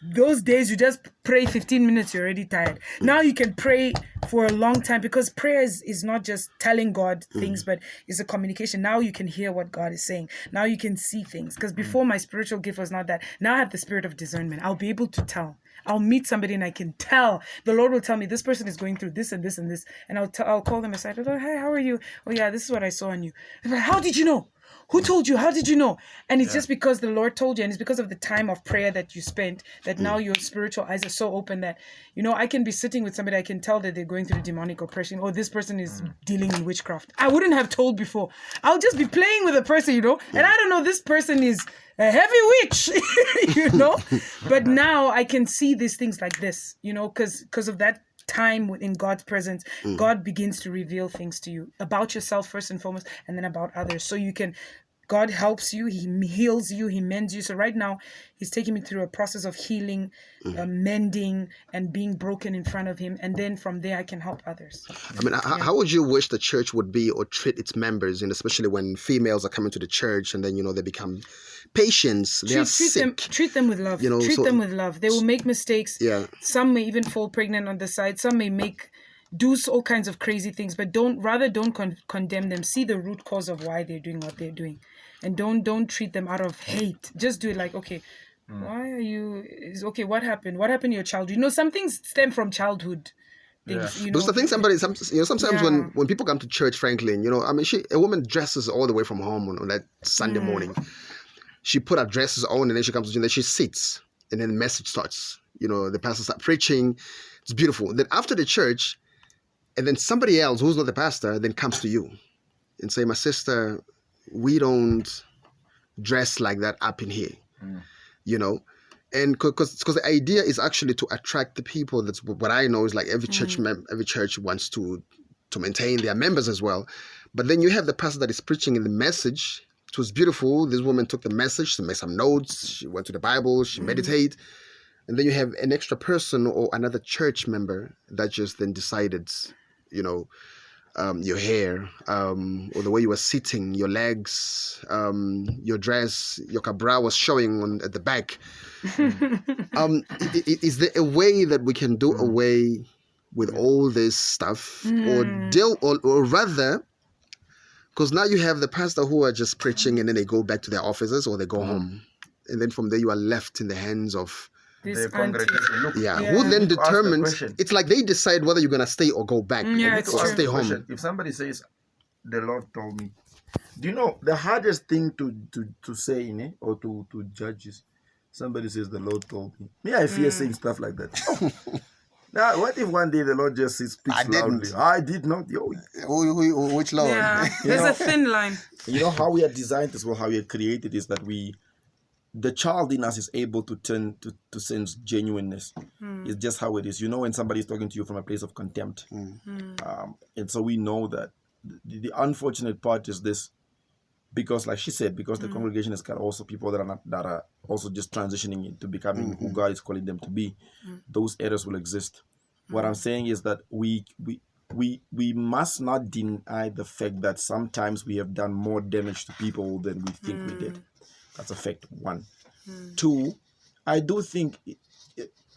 those days you just pray 15 minutes, you're already tired. Now you can pray for a long time, because prayer is not just telling God things, but it's a communication. Now you can hear what God is saying. Now you can see things. Because before, my spiritual gift was not that. Now I have the spirit of discernment. I'll be able to tell. I'll meet somebody and I can tell. The Lord will tell me, this person is going through this and this and this. And I'll call them aside. I'll go, hey, how are you? Oh yeah, this is what I saw on you. Like, how did you know? Who told you? How did you know? And it's just because the Lord told you, and it's because of the time of prayer that you spent, that now your spiritual eyes are so open that, I can be sitting with somebody, I can tell that they're going through demonic oppression, or this person is dealing in witchcraft. I wouldn't have told before. I'll just be playing with a person, and I don't know, this person is a heavy witch, But now I can see these things like this, because of that time in God's presence. God begins to reveal things to you about yourself first and foremost, and then about others. So God helps you, He heals you, He mends you. So right now, He's taking me through a process of healing, mending, and being broken in front of Him. And then from there, I can help others. I mean, how would you wish the church would be or treat its members, and especially when females are coming to the church and then, they become patients, they are sick. Treat them with love. Treat them with love. They will make mistakes. Yeah. Some may even fall pregnant on the side. Some may do all kinds of crazy things, but don't condemn them. See the root cause of why they're doing what they're doing, and don't treat them out of hate. Just do it like, okay, why are you? Okay, what happened? What happened to your childhood? Some things stem from childhood things. Because I think sometimes when people come to church, frankly, a woman dresses all the way from home on that Sunday morning. She put her dresses on, and then she comes to church, and then she sits, and then the message starts. The pastor starts preaching. It's beautiful. Then after the church, and then somebody else who's not the pastor then comes to you and say, my sister, we don't dress like that up in here, and because the idea is actually to attract the people. That's what I know is like every church wants to maintain their members as well. But then you have the pastor that is preaching in the message. It was beautiful. This woman took the message, she made some notes, she went to the Bible, she meditated. And then you have an extra person or another church member that just then decided, your hair, or the way you were sitting, your legs, your dress, your cabra was showing at the back. Is there a way that we can do away with all this stuff, or rather, because now you have the pastor who are just preaching and then they go back to their offices or they go home, and then from there you are left in the hands of the congregation. who then determines? It's like they decide whether you're gonna stay or go back or stay home. If somebody says, "The Lord told me," do you know the hardest thing to say or to judge is somebody says, "The Lord told me." Me, I fear saying stuff like that. Now, what if one day the Lord just speaks loudly? I did not. Which Lord? Yeah, there's a thin line. How we are designed as well, how we are created is that the child in us is able to turn to sense genuineness. It's just how it is. When somebody is talking to you from a place of contempt. And so we know that the unfortunate part is this, because like she said, because the congregation has got also people that are also just transitioning into becoming who God is calling them to be. Those errors will exist. What I'm saying is that we must not deny the fact that sometimes we have done more damage to people than we think we did. That's a fact, one. Two, I do think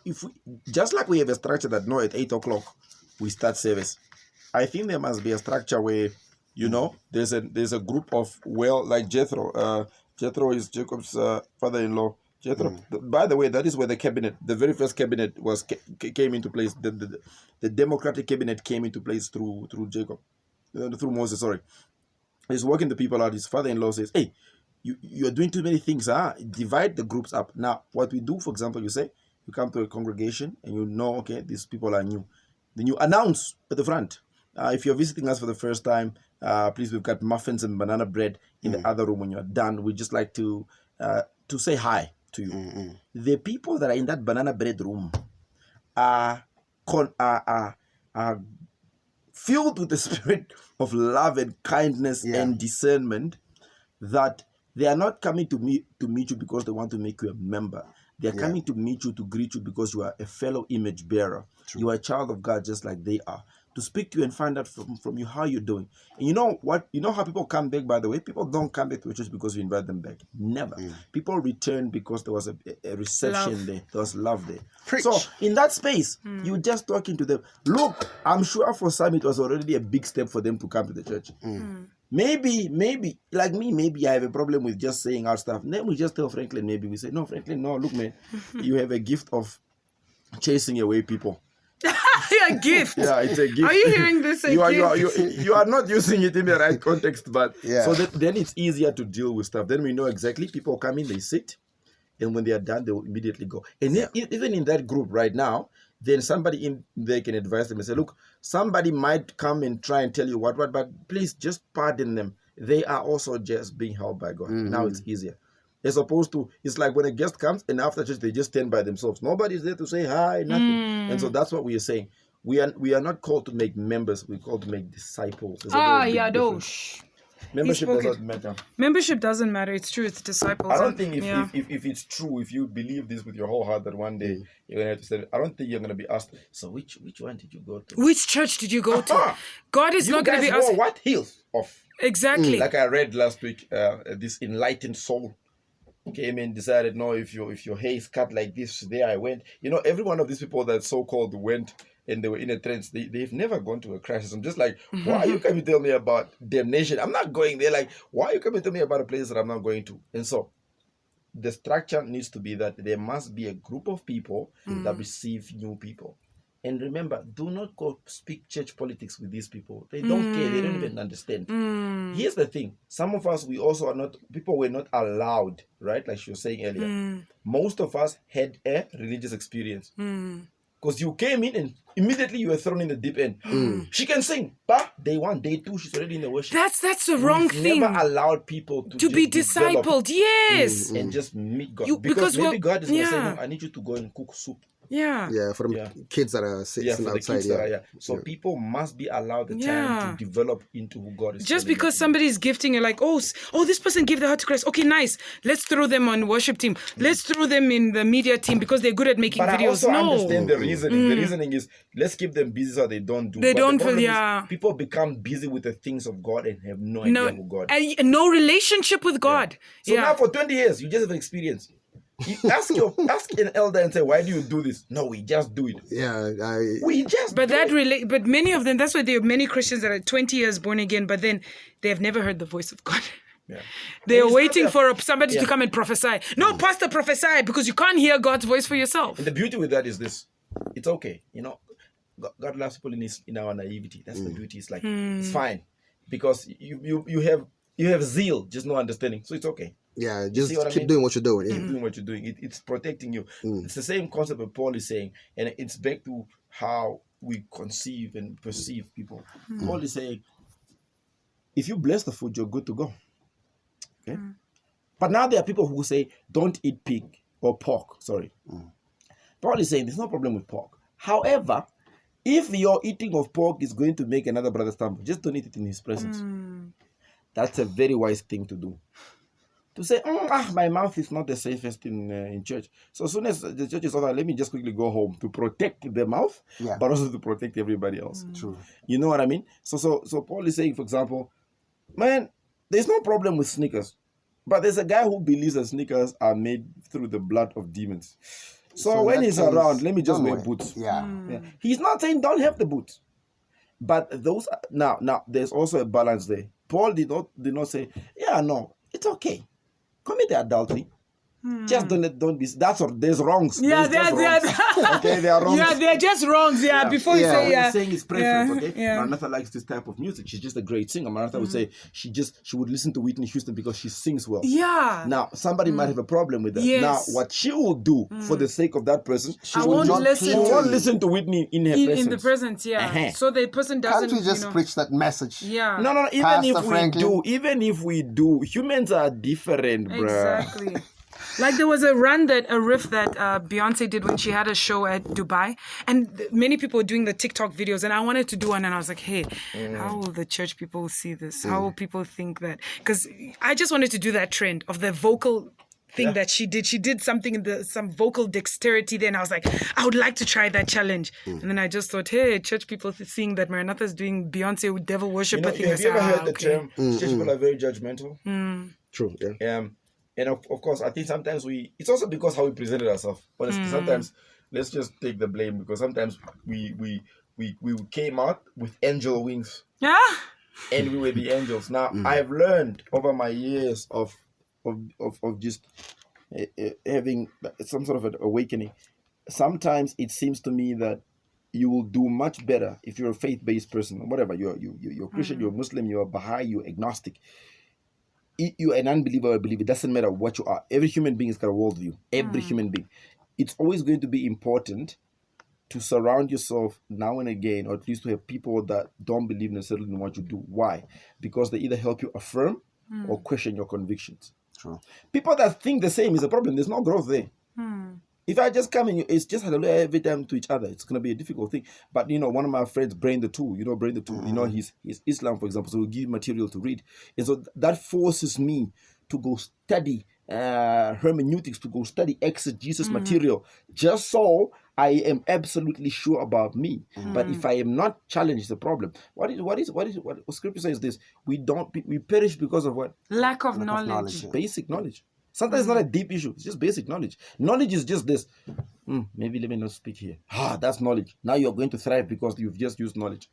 if we, just like we have a structure that at 8 o'clock we start service, I think there must be a structure where, there's a group of, like Jethro. Jethro is Jacob's father-in-law. Jethro, by the way, that is where the very first cabinet came into place. The democratic cabinet came into place through Jacob. through Moses, sorry. He's working the people out. His father-in-law says, hey, you're doing too many things. Divide the groups up. Now, what we do, for example, you say, you come to a congregation and you know, okay, these people are new. Then you announce at the front. If you're visiting us for the first time, please, we've got muffins and banana bread in the other room. When you're done, we just like to say hi to you. The people that are in that banana bread room are filled with the spirit of love and kindness and discernment, that they are not coming to meet you because they want to make you a member. They are coming to meet you, to greet you, because you are a fellow image bearer. True. You are a child of God just like they are. To speak to you and find out from you how you're doing. And you know what? You know how people come back, by the way? People don't come back to a church because you invite them back. Never. People return because there was a reception there. There was love there. Preach. So in that space, you just talking to them. Look, I'm sure for some it was already a big step for them to come to the church. Maybe, like me, maybe I have a problem with just saying our stuff. Then we just tell Franklin, maybe we say, no, Franklin, no, look, man, you have a gift of chasing away people. A gift. Yeah, it's a gift. Are you hearing this? You are not using it in the right context, but so then it's easier to deal with stuff. Then we know exactly. People come in, they sit, and when they are done, they will immediately go. And even in that group right now, then somebody in there can advise them and say, look, somebody might come and try and tell you what, but please just pardon them. They are also just being held by God. Now it's easier. As opposed to, it's like when a guest comes and after church, they just stand by themselves. Nobody's there to say hi, nothing. And so that's what we are saying. We are not called to make members. We're called to make disciples. Membership doesn't matter. Membership doesn't matter. It's true. It's disciples. I don't think if it's true, if you believe this with your whole heart, that one day you're going to have to say, I don't think you're going to be asked, so which one did you go to? Which church did you go to? God is not going to be asked. What heels off? Exactly. Like I read last week, this enlightened soul came and decided, no, if your hair is cut like this, there I went. You know, every one of these people that so-called went and they were in a trance, they've never gone to a crisis. I'm just like, why are you coming to tell me about damnation? I'm not going there. Like, why are you coming to tell me about a place that I'm not going to? And so the structure needs to be that there must be a group of people that receive new people. And remember, do not go speak church politics with these people. They don't care. They don't even understand. Here's the thing. Some of us, people were not allowed, right? Like she was saying earlier. Most of us had a religious experience. Because you came in and immediately you were thrown in the deep end. She can sing, but day 1, day 2, she's already in the worship. That's the wrong thing. Never allowed people to be discipled. Yes. And just meet God. Because maybe God is going to say, no, I need you to go and cook soup. For the kids that are sitting outside. So people must be allowed the time to develop into who God is. Just because somebody's gifting, you're like, oh, this person gave the heart to Christ. Okay, nice. Let's throw them on worship team. Let's throw them in the media team because they're good at making videos. I also understand the reasoning. The reasoning is, let's keep them busy so they don't do. People become busy with the things of God and have no idea who God is. No relationship with God. So now for 20 years, you just have experience. You ask an elder and say, why do you do this? No, we just do it. But many of them, that's why there are many Christians that are 20 years born again, but then they have never heard the voice of God. They're waiting for somebody to come and prophesy. No, pastor, prophesy, because you can't hear God's voice for yourself. And the beauty with that is this. It's okay. You know, God loves people in our naivety. That's the beauty. It's like, it's fine. Because you have zeal, just no understanding. So it's okay. Yeah, just keep doing what you're doing. Keep doing what you're doing. It's protecting you. It's the same concept that Paul is saying, and it's back to how we conceive and perceive people. Paul is saying, if you bless the food, you're good to go. Okay? But now there are people who say, don't eat pig or pork. Sorry. Paul is saying there's no problem with pork. However, if your eating of pork is going to make another brother stumble, just don't eat it in his presence. That's a very wise thing to do. To say, my mouth is not the safest in church. So as soon as the church is over, let me just quickly go home to protect the mouth, but also to protect everybody else. True. You know what I mean? So Paul is saying, for example, man, there's no problem with sneakers. But there's a guy who believes that sneakers are made through the blood of demons. So when he's around, let me just wear boots. He's not saying don't have the boots. But those now there's also a balance there. Paul did not say, it's okay. Commit the adultery. Just don't be. That's what there's wrongs. Yeah, There's just wrongs. Okay, there are wrongs. Yeah, they're just wrongs. Yeah, before you Yeah. say When yeah. you're saying it's preference, Yeah, okay? yeah. Maranatha likes this type of music. She's just a great singer. Maranatha would say she would listen to Whitney Houston because she sings well. Yeah. Now, somebody might have a problem with that. Yes. Now, what she will do for the sake of that person, I will won't not- listen she to won't you. listen to Whitney in her presence. In the presence, yeah. Uh-huh. So the person doesn't. Can't we just you know, preach that message? Yeah. No. Even Pastor if Franklin. we do, humans are different, bruh. Exactly. Like there was a riff that Beyonce did when she had a show at Dubai, and many people were doing the TikTok videos, and I wanted to do one, and I was like, hey, how will the church people see this? How will people think that? Because I just wanted to do that trend of the vocal thing that she did. She did something in some vocal dexterity there, and I was like, I would like to try that challenge. And then I just thought, hey, church people seeing that Maranatha is doing Beyonce with devil worship. Have you ever heard the term, church people are very judgmental? True. Yeah. And of course, I think sometimes it's also because how we presented ourselves. Honestly, sometimes let's just take the blame because sometimes we came out with angel wings Yeah. and we were the angels. Now I've learned over my years of just having some sort of an awakening. Sometimes it seems to me that you will do much better if you're a faith-based person, whatever you're Christian, you're Muslim, you're Baha'i, you're agnostic. You're an unbeliever or a believer, it doesn't matter what you are. Every human being has got a worldview. Every human being. It's always going to be important to surround yourself now and again, or at least to have people that don't believe necessarily in what you do. Why? Because they either help you affirm or question your convictions. True. People that think the same is a problem. There's no growth there. If I just come in, it's just hallelujah every time to each other. It's going to be a difficult thing. But, one of my friends, Brain the Tool, Brain the Tool, he's Islam, for example, so he'll give you material to read. And so that forces me to go study hermeneutics, to go study exegesis material, just so I am absolutely sure about me. But if I am not challenged, it's a problem. What Scripture says this: we perish because of what? Lack of Lack of knowledge. knowledge. Basic knowledge. Sometimes it's not a deep issue. It's just basic knowledge. Knowledge is just this. Maybe let me not speak here. That's knowledge. Now you're going to thrive because you've just used knowledge.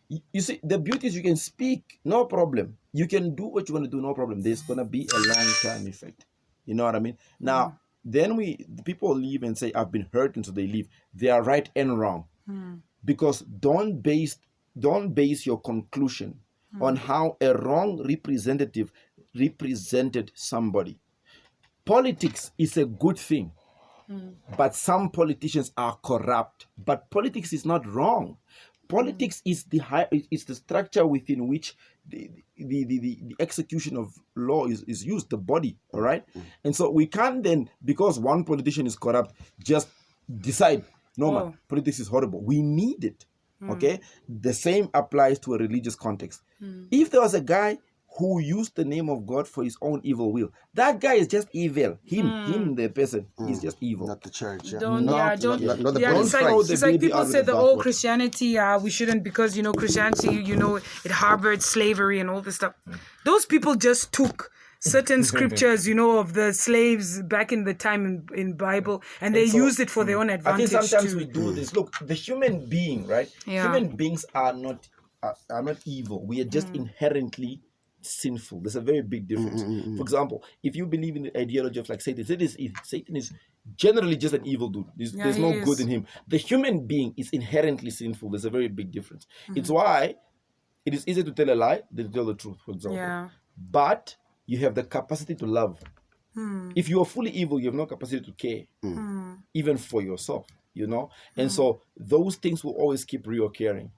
You see, the beauty is you can speak, no problem. You can do what you want to do, no problem. There's going to be a long-term effect. You know what I mean? Now, then the people leave and say, I've been hurt, and so they leave. They are right and wrong. Because don't base your conclusion on how a wrong representative represented somebody. Politics is a good thing, but some politicians are corrupt. But politics is not wrong. Politics is the structure within which the execution of law is used, the body, all right? And so we can't then, because one politician is corrupt, just decide, no, man, politics is horrible. We need it, okay? The same applies to a religious context. If there was a guy who used the name of God for his own evil will, that guy is just evil. Him, the person, is just evil. Not the church. Yeah. Don't Not the it's like, Christ. it's like people say the old bathwater. Christianity, we shouldn't, because Christianity, it harbored slavery and all this stuff. Those people just took certain scriptures, of the slaves back in the time in Bible, and they used it for their own I advantage think sometimes too. we do this. Look, the human being, right? Yeah. Human beings are not evil. We are just inherently sinful. There's a very big difference. For example, if you believe in the ideology of Satan, Satan is generally just an evil dude. There's no good in him. The human being is inherently sinful. There's a very big difference. It's why it is easier to tell a lie than to tell the truth, for example. Yeah. But you have the capacity to love. If you are fully evil, you have no capacity to care, even for yourself, And so those things will always keep reoccurring.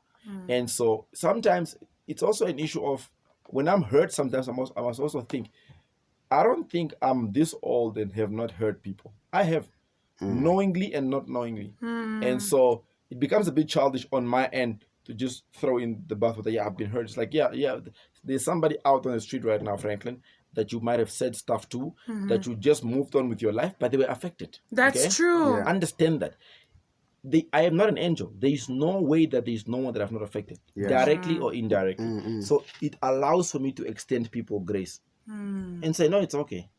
And so sometimes it's also an issue of, when I'm hurt, sometimes I must also think, I don't think I'm this old and have not hurt people. I have, knowingly and not knowingly. And so it becomes a bit childish on my end to just throw in the bathwater. I've been hurt. It's like, there's somebody out on the street right now, Franklin, that you might have said stuff to, that you just moved on with your life, but they were affected. That's true. Understand that. I am not an angel. There is no way that there is no one that I've not affected, directly or indirectly. So it allows for me to extend people grace and say, no, it's okay.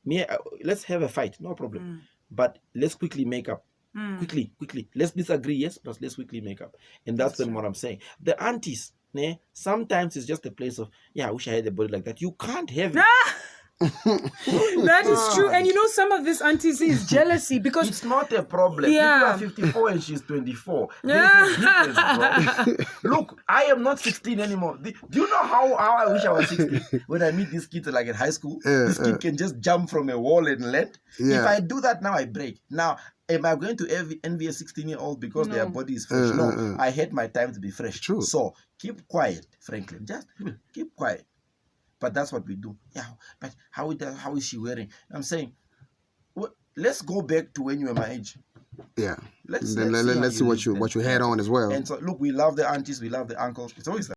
Let's have a fight, no problem. But let's quickly make up. Quickly. Let's disagree, yes, but let's quickly make up. And that's then what I'm saying. The aunties, sometimes it's just a place of, I wish I had a body like that. You can't have it. That is true. And you know, some of this aunties is jealousy because It's not a problem. Yeah. If you are 54 and she's 24, Yeah. there's a difference, bro. Look, I am not 16 anymore. Do you know how I wish I was 16? When I meet these kids like in high school, this kid can just jump from a wall and land. Yeah. If I do that now, I break. Now, am I going to envy a 16-year-old because their No. body is fresh? No, I had my time to be fresh. True. So keep quiet, Franklin. Just keep quiet. But that's what we do. Yeah, but how is she wearing? I'm saying, let's go back to when you were my age. Yeah. Let's Let's see how what you lived had on as well. And so, look, we love the aunties, we love the uncles. It's always